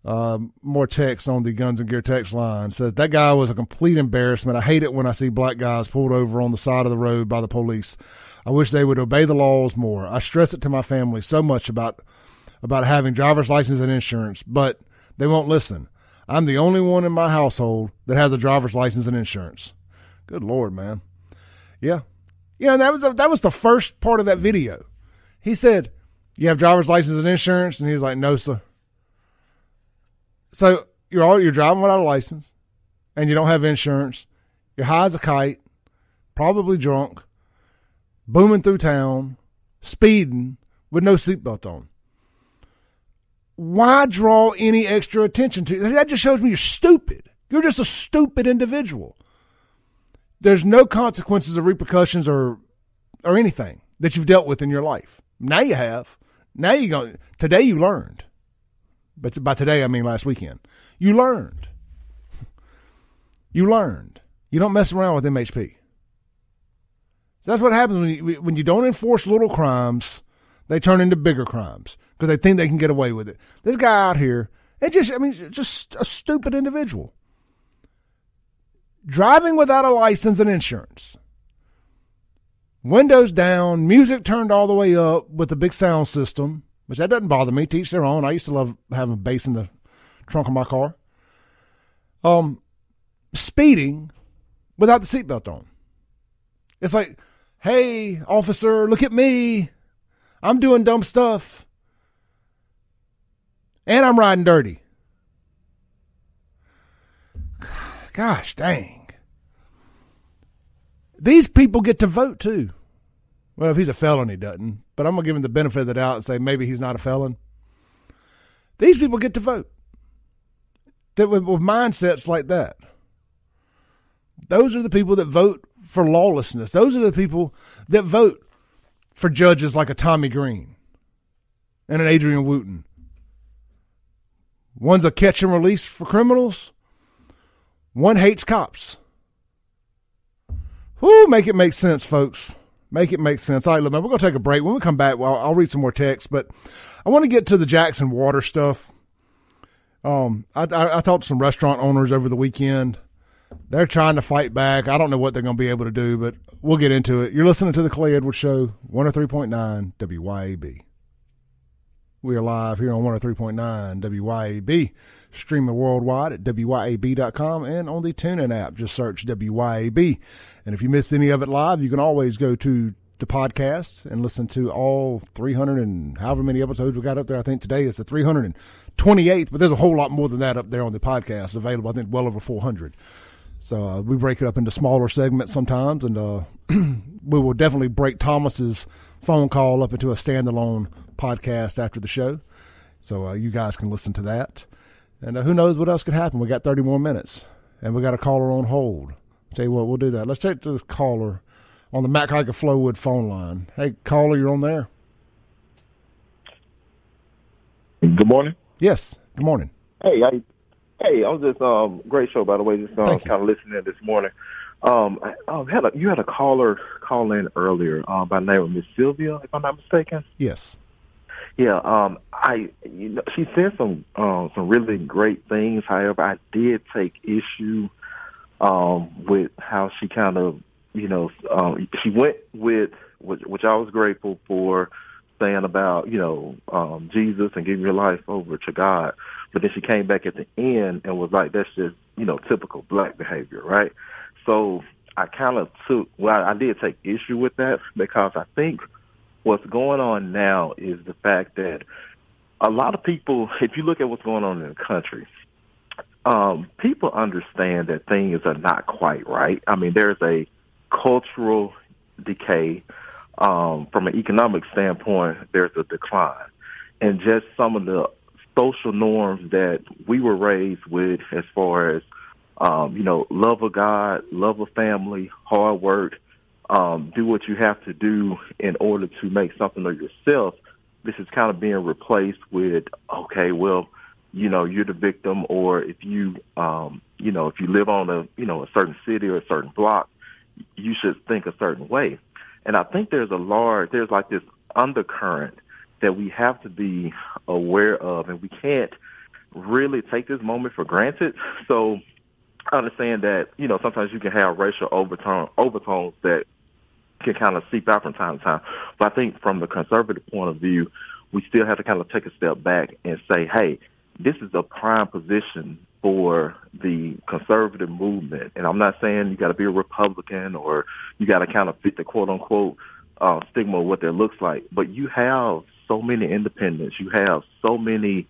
More text on the Guns and Gear text line. Says, that guy was a complete embarrassment. I hate it when I see black guys pulled over on the side of the road by the police. I wish they would obey the laws more. I stress it to my family so much about having driver's license and insurance, but they won't listen. I'm the only one in my household that has a driver's license and insurance. Good Lord, man. Yeah. Yeah, that was the first part of that video. He said, you have driver's license and insurance? And he was like, no, sir. So you're driving without a license, and you don't have insurance. You're high as a kite, probably drunk, booming through town, speeding with no seatbelt on. Why draw any extra attention to that? Just shows me you're stupid. You're just a stupid individual. There's no consequences or repercussions or anything that you've dealt with in your life. Now you have. Now you're going. Today you learned. But by today, I mean last weekend. You learned. You learned. You don't mess around with MHP. So that's what happens when you don't enforce little crimes. They turn into bigger crimes because they think they can get away with it. This guy out here, just a stupid individual. Driving without a license and insurance. Windows down, music turned all the way up with a big sound system, which that doesn't bother me. To each their own. I used to love having bass in the trunk of my car. Speeding without the seatbelt on. It's like, hey, officer, look at me. I'm doing dumb stuff. And I'm riding dirty. Gosh dang. These people get to vote too. Well, if he's a felon, he doesn't. But I'm going to give him the benefit of the doubt and say maybe he's not a felon. These people get to vote. With mindsets like that. Those are the people that vote for lawlessness. Those are the people that vote for judges like a Tommy Green and an Adrian Wooten. One's a catch and release for criminals. One hates cops. Whoo, make it make sense, folks. Make it make sense. All right, look, man, we're going to take a break. When we come back, well, I'll read some more text, but I want to get to the Jackson water stuff. I talked to some restaurant owners over the weekend. They're trying to fight back. I don't know what they're going to be able to do, but we'll get into it. You're listening to the Clay Edwards Show, 103.9 WYAB. We are live here on 103.9 WYAB, streaming worldwide at WYAB.com and on the TuneIn app. Just search WYAB. And if you miss any of it live, you can always go to the podcast and listen to all 300 and however many episodes we got up there. I think today is the 328th, but there's a whole lot more than that up there on the podcast available. I think well over 400. So we break it up into smaller segments sometimes, and we will definitely break Thomas's phone call up into a standalone podcast after the show. So you guys can listen to that. And who knows what else could happen. We got 30 more minutes, and we got a caller on hold. Tell you what, we'll do that. Let's take this caller on the Mac Hiker Flowwood phone line. Hey, caller, you're on there. Good morning. Yes, good morning. Hey, I was just great show, by the way. Just kind of listening this morning. You had a caller call in earlier by the name of Miss Sylvia, if I'm not mistaken. Yes. Yeah. She said some really great things. However, I did take issue with how she kind of, she went with which I was grateful for, saying about, Jesus and giving your life over to God. But then she came back at the end and was like, that's just, typical black behavior, right? So I kind of I did take issue with that, because I think what's going on now is the fact that a lot of people, if you look at what's going on in the country, people understand that things are not quite right. I mean, there's a cultural decay. From an economic standpoint, there's a decline. And just some of the social norms that we were raised with, as far as, love of God, love of family, hard work, do what you have to do in order to make something of yourself. This is kind of being replaced with, okay, well, you're the victim, or if you, if you live on a certain city or a certain block, you should think a certain way. And I think there's like this undercurrent that we have to be aware of, and we can't really take this moment for granted. So I understand that, sometimes you can have racial overtones that can kind of seep out from time to time. But I think from the conservative point of view, we still have to kind of take a step back and say, hey, this is a prime position for the conservative movement. And I'm not saying you got to be a Republican or you got to kind of fit the quote-unquote stigma of what that looks like. But you have so many independents. You have so many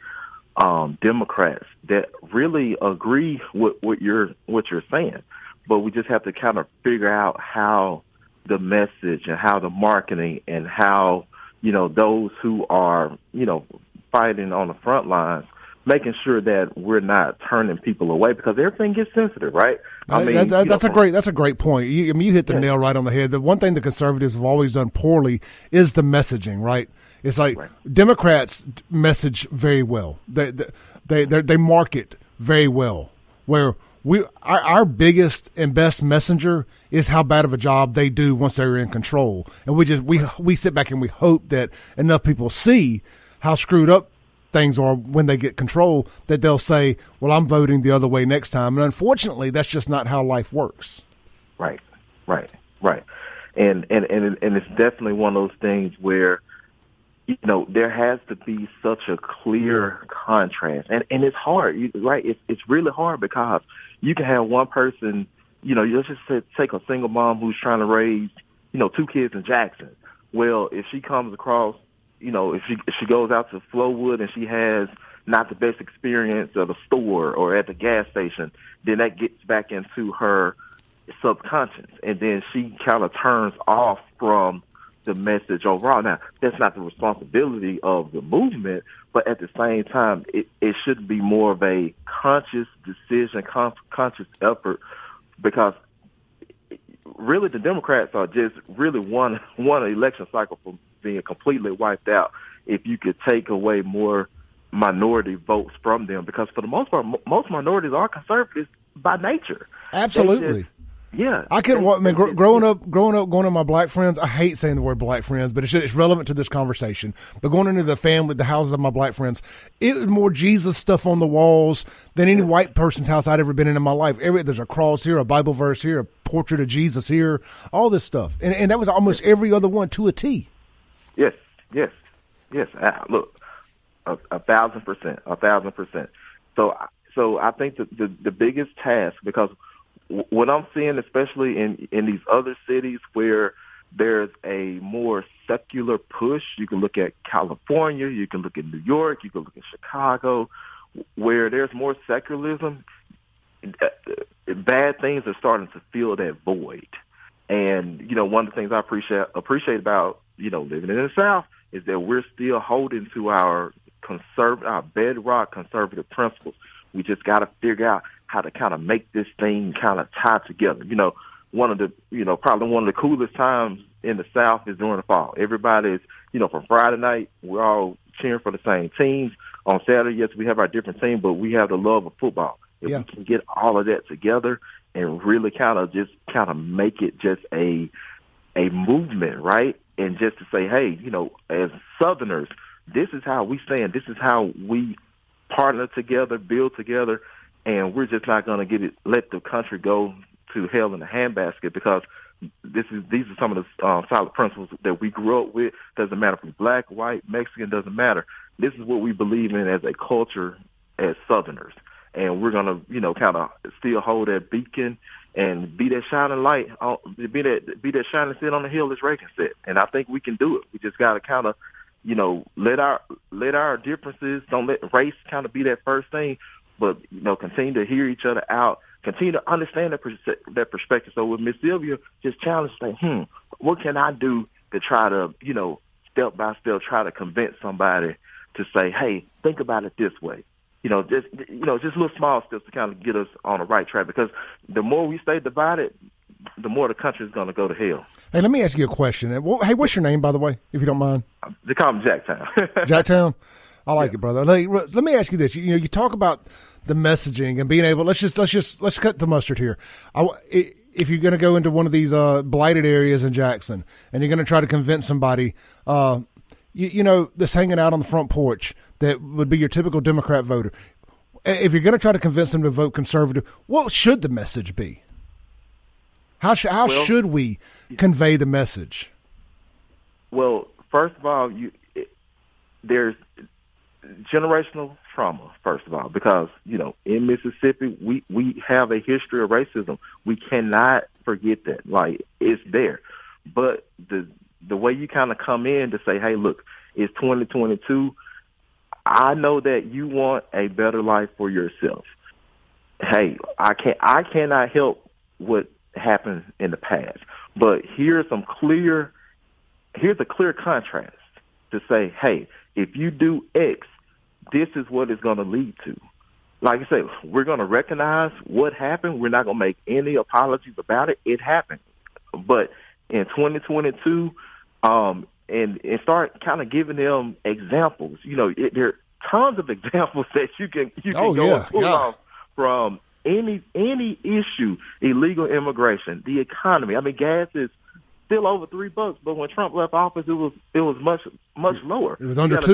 Democrats that really agree with what you're saying. But we just have to kind of figure out how the message and how the marketing and how, those who are, fighting on the front lines, making sure that we're not turning people away, because everything gets sensitive, right? I mean, that's a great point. You hit the nail right on the head. The one thing the conservatives have always done poorly is the messaging, right? It's like Democrats message very well. They market very well. Where our biggest and best messenger is how bad of a job they do once they're in control, and we sit back and we hope that enough people see how screwed up things are when they get control, that they'll say, well, I'm voting the other way next time. And unfortunately, that's just not how life works. Right. And it's definitely one of those things where, there has to be such a clear contrast. And it's hard, right? It's really hard, because you can have one person, let's just take a single mom who's trying to raise, 2 kids in Jackson. Well, if she comes across, if she goes out to Flowwood and she has not the best experience at a store or at the gas station, then that gets back into her subconscious, and then she kind of turns off from the message overall. Now, that's not the responsibility of the movement, but at the same time, it should be more of a conscious decision, conscious effort, because really the Democrats are just really one election cycle from being completely wiped out if you could take away more minority votes from them, because for the most part, most minorities are conservatives by nature. Absolutely. I couldn't. Growing up, going to my black friends. I hate saying the word black friends, but it's relevant to this conversation. But going into the houses of my black friends, it was more Jesus stuff on the walls than any white person's house I'd ever been in my life. There's a cross here, a Bible verse here, a portrait of Jesus here, all this stuff, and that was almost every other one to a T. Yes. Look, 1,000%. So I think the biggest task, because what I'm seeing, especially in these other cities where there's a more secular push, you can look at California, you can look at New York, you can look at Chicago, where there's more secularism, bad things are starting to fill that void. And, one of the things I appreciate about, living in the South is that we're still holding to our bedrock conservative principles. We just got to figure out how to kind of make this thing kind of tie together. One of the, probably one of the coolest times in the South is during the fall. Everybody's, from Friday night, we're all cheering for the same teams. On Saturday, yes, we have our different team, but we have the love of football. If we can get all of that together and really kind of make it just a movement, right? And just to say, hey, as Southerners, this is how we stand. This is how we partner together, build together, and we're just not going to let the country go to hell in a handbasket, because these are some of the solid principles that we grew up with. Doesn't matter if we're black, white, Mexican, doesn't matter. This is what we believe in as a culture as Southerners. And we're going to, kind of still hold that beacon and be that shining light, be that shining sit on the hill as Reagan said. And I think we can do it. We just got to kind of, let our differences, don't let race kind of be that first thing, but, continue to hear each other out, continue to understand that perspective. So with Miss Sylvia, just challenge, say, what can I do to try to, step by step, try to convince somebody to say, hey, think about it this way. Just little small steps to kind of get us on the right track, because the more we stay divided, the more the country is going to go to hell. Hey, let me ask you a question. Hey, what's your name, by the way, if you don't mind? They call me Jacktown. Jacktown? I like it, brother. Let me ask you this. You talk about the messaging and being able, let's cut the mustard here. If you're going to go into one of these blighted areas in Jackson and you're going to try to convince somebody, that's hanging out on the front porch that would be your typical Democrat voter. If you're going to try to convince them to vote conservative, what should the message be? How should we convey the message? Well, first of all, there's generational trauma, first of all, because, in Mississippi, we have a history of racism. We cannot forget that. Like, it's there. But the way you kind of come in to say, hey, look, it's 2022. I know that you want a better life for yourself. Hey, I cannot help what happened in the past, but here's a clear contrast to say, hey, if you do X, this is what it's going to lead to. Like I said, we're going to recognize what happened. We're not going to make any apologies about it. It happened. But in 2022, and start kind of giving them examples. There are tons of examples that you can go and pull off from any issue: illegal immigration, the economy. I mean, gas is still over $3, but when Trump left office, it was much lower. It was under $2.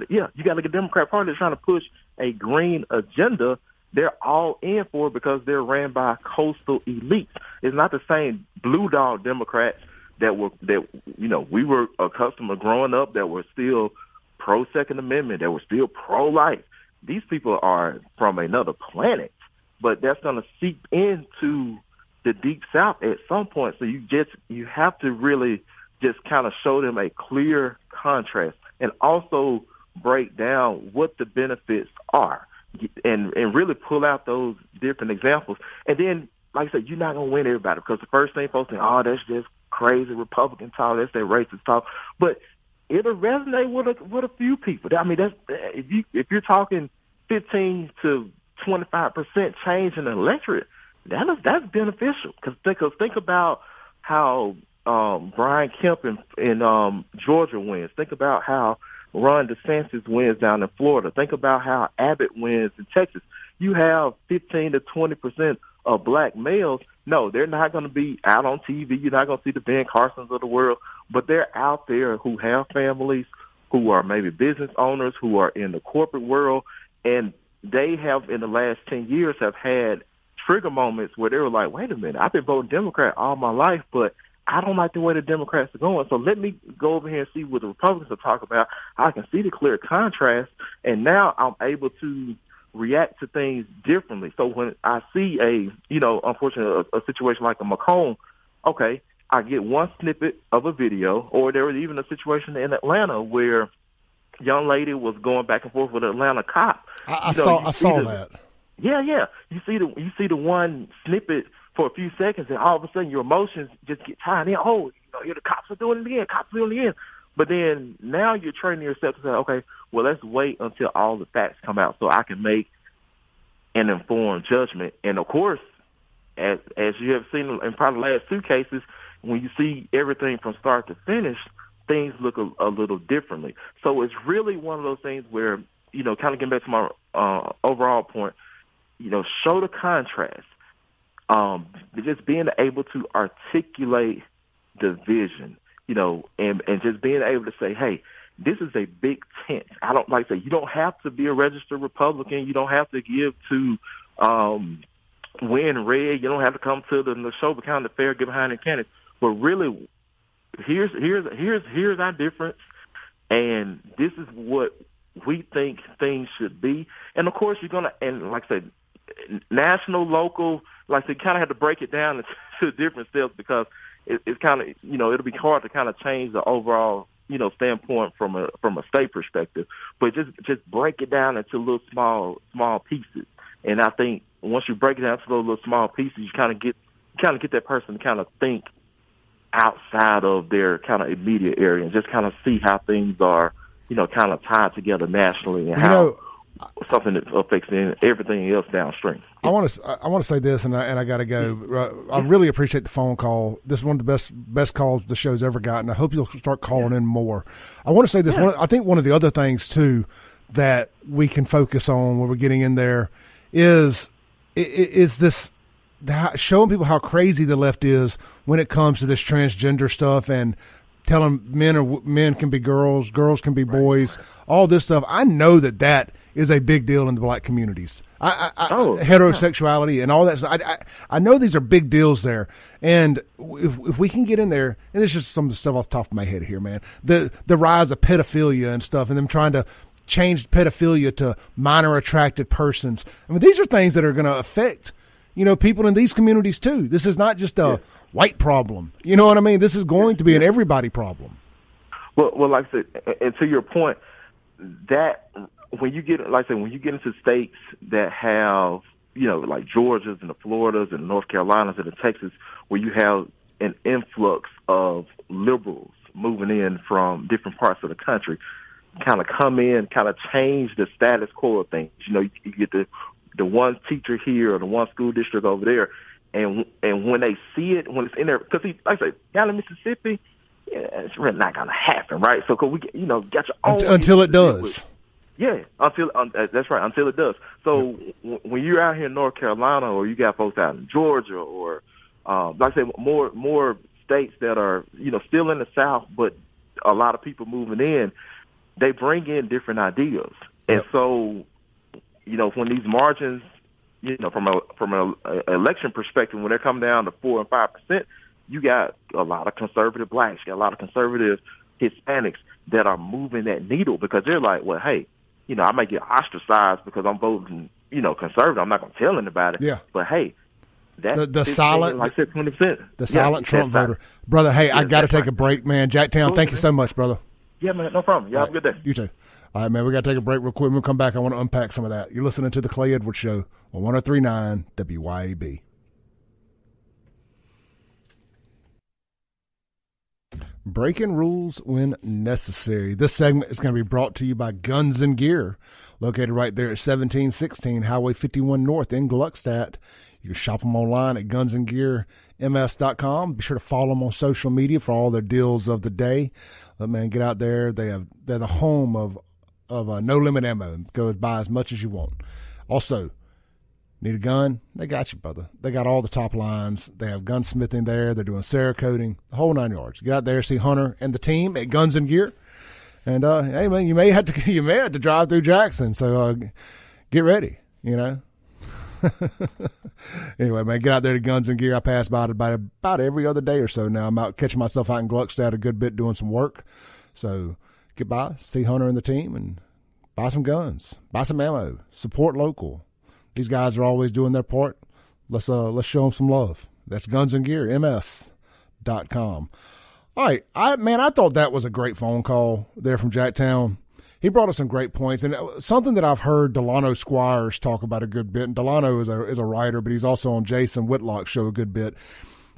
You got a Democrat Party that's trying to push a green agenda. They're all in for it because they're ran by coastal elites. It's not the same blue dog Democrats that we were accustomed to growing up, that were still pro-Second Amendment, that were still pro-life. These people are from another planet, but that's going to seep into the Deep South at some point. So you have to really just kind of show them a clear contrast and also break down what the benefits are and really pull out those different examples. And then, like I said, you're not going to win everybody, because the first thing folks think, oh, that's just crazy Republican talk, that's that racist talk. But it'll resonate with a few people. I mean, that's if you're talking 15 to 25% change in the electorate, that's beneficial. Because think about how Brian Kemp in Georgia wins. Think about how Ron DeSantis wins down in Florida. Think about how Abbott wins in Texas. You have 15 to 20% of black males. No, they're not going to be out on TV. You're not going to see the Ben Carsons of the world, but they're out there who have families, who are maybe business owners, who are in the corporate world, and they have in the last 10 years have had trigger moments where they were like, wait a minute, I've been voting Democrat all my life, but I don't like the way the Democrats are going. So let me go over here and see what the Republicans are talking about. I can see the clear contrast, and now I'm able to react to things differently. So when I see unfortunately, a situation like a McComb, okay, I get one snippet of a video, or there was even a situation in Atlanta where a young lady was going back and forth with an Atlanta cop. I saw that. Yeah. You see the one snippet for a few seconds, and all of a sudden your emotions just get tied in. Oh, the cops are doing it again. But then now you're training yourself to say, okay, well, let's wait until all the facts come out so I can make an informed judgment. And, of course, as you have seen in probably the last two cases, when you see everything from start to finish, things look a little differently. So it's really one of those things where, kind of getting back to my overall point, show the contrast. Just being able to articulate the vision, and just being able to say, hey, this is a big tent. I don't like to say you don't have to be a registered Republican. You don't have to give to wearing red. You don't have to come to the show, but kind of fair, get behind the candidates. But really, here's our difference, and this is what we think things should be. And of course, you're gonna, and like I said, national, local, like I said, kind of have to break it down into different steps because it's kind of, it'll be hard to kind of change the overall, standpoint from a state perspective. But just break it down into little small pieces. And I think once you break it down to those little small pieces, you kind of get that person to kind of think outside of their kind of immediate area and just kind of see how things are, kind of tied together nationally and how something that affects everything else downstream. I want to say this, and I got to go. I really appreciate the phone call. This is one of the best calls the show's ever gotten. I hope you'll start calling in more. I want to say this. Yeah. I think one of the other things too that we can focus on when we're getting in there is this showing people how crazy the left is when it comes to this transgender stuff and telling men can be girls can be boys, all this stuff. I know that is a big deal in the black communities. Heterosexuality and all that. I know these are big deals there. And if we can get in there, and it's just some of the stuff off the top of my head here, man, the rise of pedophilia and stuff, and them trying to change pedophilia to minor attracted persons. I mean, these are things that are going to affect, people in these communities too. This is not just a white problem. You know what I mean? This is going to be an everybody problem. Well, like I said, and to your point, that when you get into states that have, like Georgias and the Floridas and North Carolinas and the Texas, where you have an influx of liberals moving in from different parts of the country, kind of come in, kind of change the status quo of things. You get the one teacher here or the one school district over there, and when they see it, when it's in there, because like I say, down in Mississippi, it's really not going to happen, right? So, cause we, got your own until it does. That's right, until it does. So when you're out here in North Carolina, or you got folks out in Georgia, or like I said, more states that are still in the South, but a lot of people moving in, they bring in different ideas, and so when these margins, from an election perspective, when they're coming down to 4% and 5%, you got a lot of conservative blacks, you got a lot of conservative Hispanics that are moving that needle because they're like, well, hey, I might get ostracized because I'm voting, conservative. I'm not going to tell anybody. Yeah. But hey, that the silent, like I said, 20%. The silent Trump voter, brother. Hey, I got to take a break, man. Jacktown, thank you so much, brother. Yeah, man, no problem. Y'all have a good day. You too. All right, man, we got to take a break real quick. When we come back, I want to unpack some of that. You're listening to The Clay Edwards Show on 103.9 WYAB. Breaking rules when necessary. This segment is going to be brought to you by Guns and Gear, located right there at 1716 Highway 51 North in Gluckstadt. You can shop them online at gunsandgearms.com. Be sure to follow them on social media for all their deals of the day. Man, get out there. They're the home of no limit ammo. Go buy as much as you want. Also, need a gun? They got you, brother. They got all the top lines. They have gunsmithing there. They're doing Cerakoting, the whole 9 yards. Get out there, see Hunter and the team at Guns and Gear. And hey, man, you may have to drive through Jackson. So get ready. Anyway, man, get out there to Guns and Gear. I pass by it about every other day or so now. I'm out catching myself out in Gluckstadt a good bit doing some work. So get by, see Hunter and the team, and buy some guns, buy some ammo, support local. These guys are always doing their part. Let's show them some love. That's gunsandgearms.com. All right, I thought that was a great phone call there from Jacktown. He brought us some great points, and something that I've heard Delano Squires talk about a good bit, and Delano is a writer, but he's also on Jason Whitlock's show a good bit,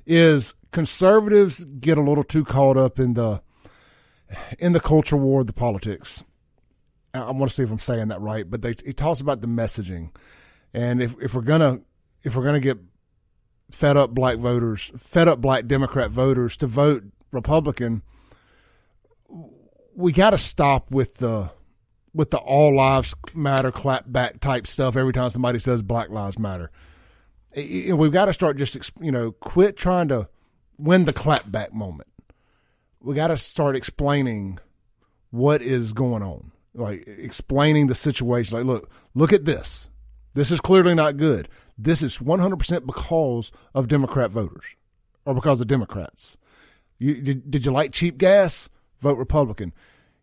is conservatives get a little too caught up in the culture war, the politics. I want to see if I'm saying that right, but he talks about the messaging, and if we're gonna get fed up black Democrat voters to vote Republican, we got to stop with the all lives matter clapback type stuff every time somebody says Black Lives Matter. We've got to start just quit trying to win the clapback moment. We got to start explaining what is going on, like explaining the situation. Like, look at this. This is clearly not good. This is 100% because of Democrat voters or because of Democrats. Did you like cheap gas? Vote Republican.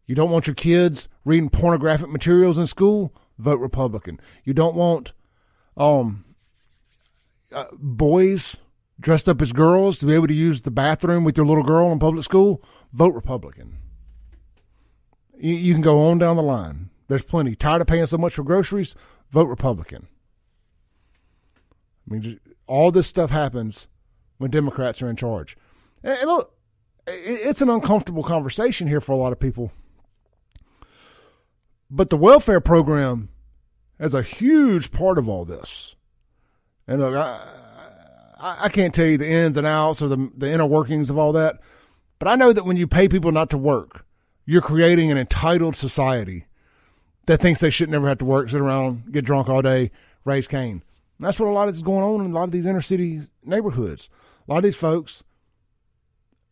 You don't want your kids reading pornographic materials in school? Vote Republican. You don't want boys dressed up as girls to be able to use the bathroom with your little girl in public school? Vote Republican. You can go on down the line. There's plenty. Tired of paying so much for groceries? Vote Republican. I mean, all this stuff happens when Democrats are in charge. And look, it's an uncomfortable conversation here for a lot of people. But the welfare program is a huge part of all this. And look, I can't tell you the ins and outs or the inner workings of all that. But I know that when you pay people not to work, you're creating an entitled society that thinks they should never have to work, sit around, get drunk all day, raise Cain. And that's what a lot of this is going on in a lot of these inner city neighborhoods. A lot of these folks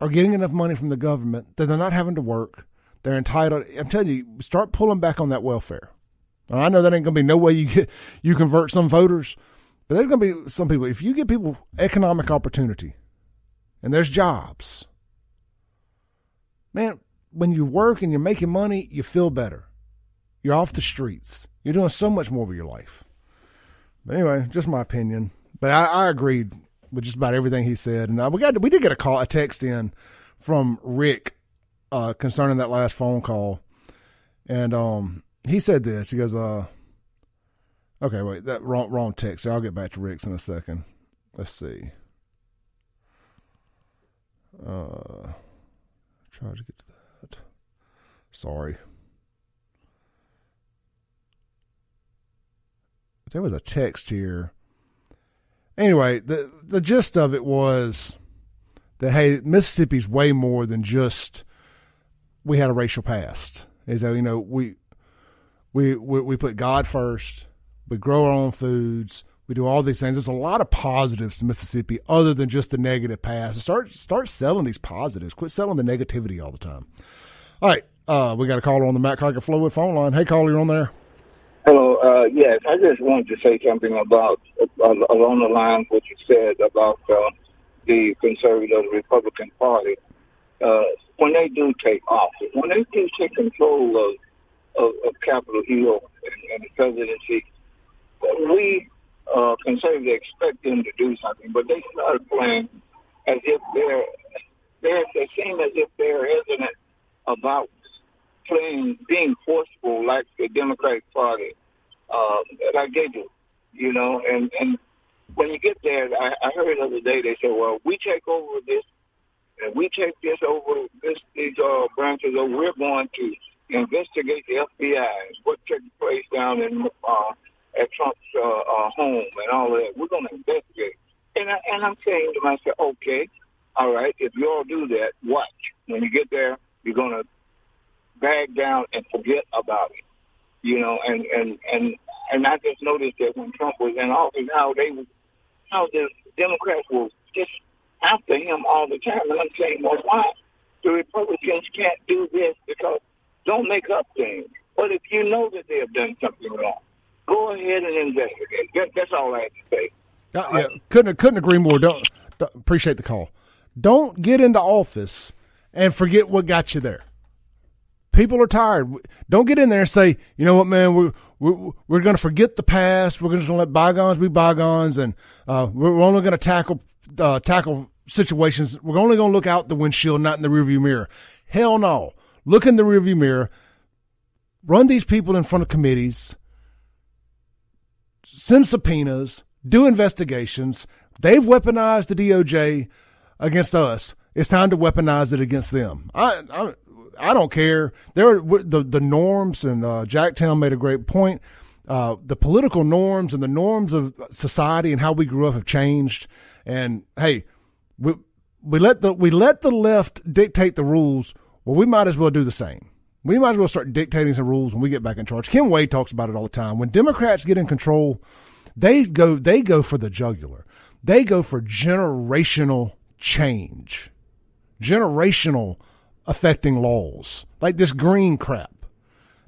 are getting enough money from the government that they're not having to work. They're entitled. I'm telling you, start pulling back on that welfare. Now, I know that ain't going to be no way you convert some voters, but there's going to be some people. If you give people economic opportunity and there's jobs, man, when you work and you're making money, you feel better. You're off the streets. You're doing so much more with your life. But anyway, just my opinion. But I agreed with just about everything he said. And we did get a text in from Rick concerning that last phone call. And he said this. He goes, okay, wait, that wrong text. I'll get back to Rick's in a second. Let's see. Try to get to that. Sorry. There was a text here. Anyway, the gist of it was that, hey, Mississippi's way more than just we had a racial past. Is that, we put God first. We grow our own foods. We do all these things. There's a lot of positives to Mississippi other than just the negative past. Start selling these positives. Quit selling the negativity all the time. All right, we got a caller on the Matt Cocker Flowwood phone line. Hey, caller, you're on there. Hello. Yes, I just wanted to say something about along the line of what you said about the conservative Republican Party. When they do take office, when they do take control of Capitol Hill and the presidency, we conservatives expect them to do something, but they start playing as if they seem as if they're hesitant about being forceful like the Democratic Party, like they do, and when you get there, I heard the other day they said, well, we take over this, and we take this over, these branches over, we're going to investigate the FBI, what took place down in at Trump's home and all of that. We're going to investigate. And I'm saying to myself, okay, all right, if you all do that, watch. When you get there, you're going to bag down and forget about it. And I just noticed that when Trump was in office, how the Democrats were just after him all the time. And I'm saying, well, why the Republicans can't do this? Because don't make up things. But if you know that they have done something wrong, go ahead and investigate. That's all I have to say. Yeah, couldn't agree more. Don't appreciate the call. Don't get into office and forget what got you there. People are tired. Don't get in there and say, you know what, man, we're going to forget the past. We're just going to let bygones be bygones, and we're only going to tackle situations. We're only going to look out the windshield, not in the rearview mirror. Hell no. Look in the rearview mirror. Run these people in front of committees. Send subpoenas. Do investigations. They've weaponized the DOJ against us. It's time to weaponize it against them. I don't care. There are the norms, and Jacktown made a great point. The political norms and the norms of society and how we grew up have changed. And hey, we let the left dictate the rules. Well, we might as well do the same. We might as well start dictating some rules when we get back in charge. Kim Wade talks about it all the time. When Democrats get in control, they go for the jugular. They go for generational change, generational affecting laws, like this green crap.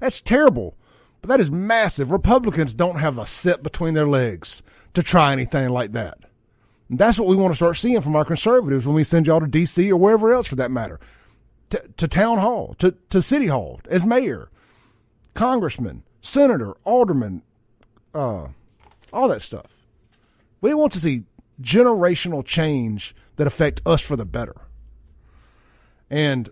That's terrible. But that is massive. Republicans don't have a set between their legs to try anything like that. And that's what we want to start seeing from our conservatives when we send y'all to D.C. or wherever else for that matter, to town hall, to city hall, as mayor, congressman, senator, alderman, all that stuff. We want to see generational change that affect us for the better. And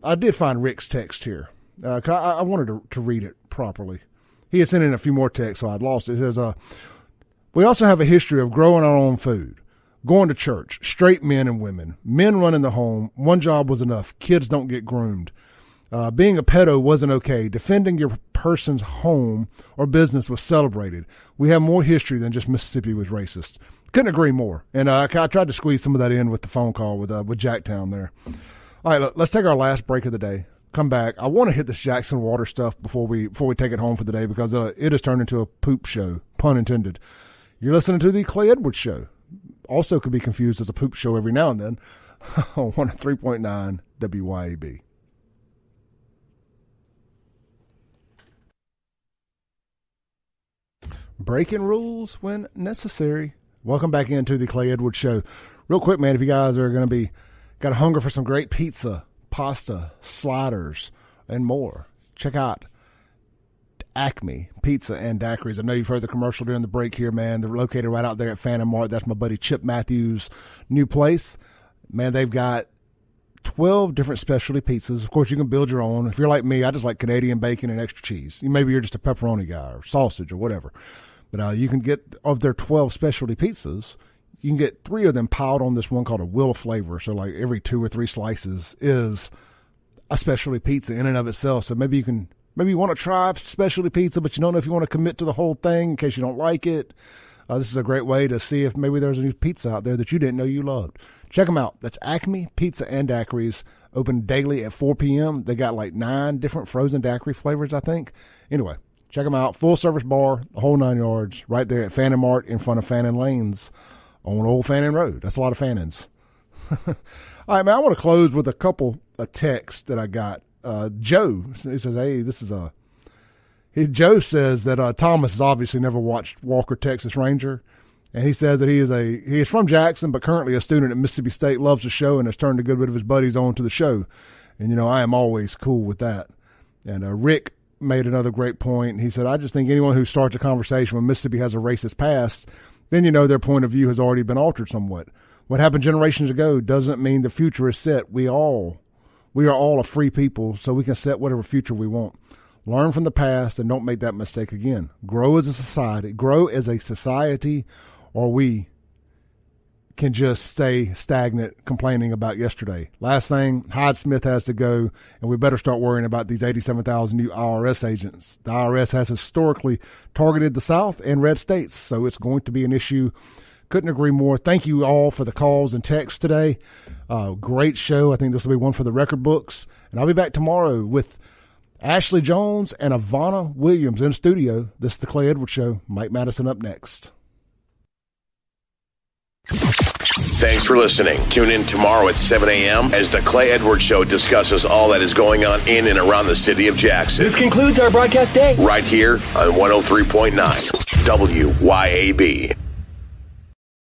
I did find Rick's text here. I wanted to read it properly. He had sent in a few more texts, so I'd lost it. It says, we also have a history of growing our own food, going to church, straight men and women, men running the home. One job was enough. Kids don't get groomed. Being a pedo wasn't okay. Defending your person's home or business was celebrated. We have more history than just Mississippi was racist. Couldn't agree more. And I tried to squeeze some of that in with the phone call with Jacktown there. All right, let's take our last break of the day. Come back. I want to hit this Jackson water stuff before we take it home for the day because it has turned into a poop show, pun intended. You're listening to the Clay Edwards Show. Also could be confused as a poop show every now and then on 103.9 WYAB. Breaking rules when necessary. Welcome back into the Clay Edwards Show. Real quick, man, if you guys are going to got a hunger for some great pizza, pasta, sliders, and more, check out Acme Pizza and Daiquiris. I know you've heard the commercial during the break here, man. They're located right out there at Phantom Mart. That's my buddy Chip Matthews' new place. Man, they've got 12 different specialty pizzas. Of course, you can build your own. If you're like me, I just like Canadian bacon and extra cheese. Maybe you're just a pepperoni guy or sausage or whatever. But you can get, of their 12 specialty pizzas, you can get 3 of them piled on this one called a wheel of flavor. So like every 2 or 3 slices is a specialty pizza in and of itself. So maybe you want to try specialty pizza, but you don't know if you want to commit to the whole thing in case you don't like it. This is a great way to see if maybe there's a new pizza out there that you didn't know you loved. Check them out. That's Acme Pizza and Daiquiris, open daily at 4 p.m. They got like 9 different frozen daiquiri flavors, I think. Anyway, check them out. Full service bar, the whole 9 yards, right there at Fannin Mart in front of Fannin Lanes on Old Fannin Road. That's a lot of Fannins. All right, man, I want to close with a couple of texts that I got. Joe, he says, hey, Joe says that Thomas has obviously never watched Walker, Texas Ranger. And he says that he is from Jackson, but currently a student at Mississippi State, loves the show, and has turned a good bit of his buddies on to the show. And, I am always cool with that. And Rick made another great point. He said, I just think anyone who starts a conversation when Mississippi has a racist past, then their point of view has already been altered somewhat. What happened generations ago doesn't mean the future is set. We are all a free people, so we can set whatever future we want. Learn from the past and don't make that mistake again. Grow as a society, or we can just stay stagnant complaining about yesterday. Last thing, Hyde Smith has to go, and we better start worrying about these 87,000 new IRS agents. The IRS has historically targeted the South and red states, so it's going to be an issue. Couldn't agree more. Thank you all for the calls and texts today. Great show. I think this will be one for the record books. And I'll be back tomorrow with Ashley Jones and Ivana Williams in studio. This is the Clay Edwards Show. Mike Madison up next. Thanks for listening. Tune in tomorrow at 7 a.m. as the Clay Edwards Show discusses all that is going on in and around the city of Jackson. This concludes our broadcast day. Right here on 103.9 WYAB.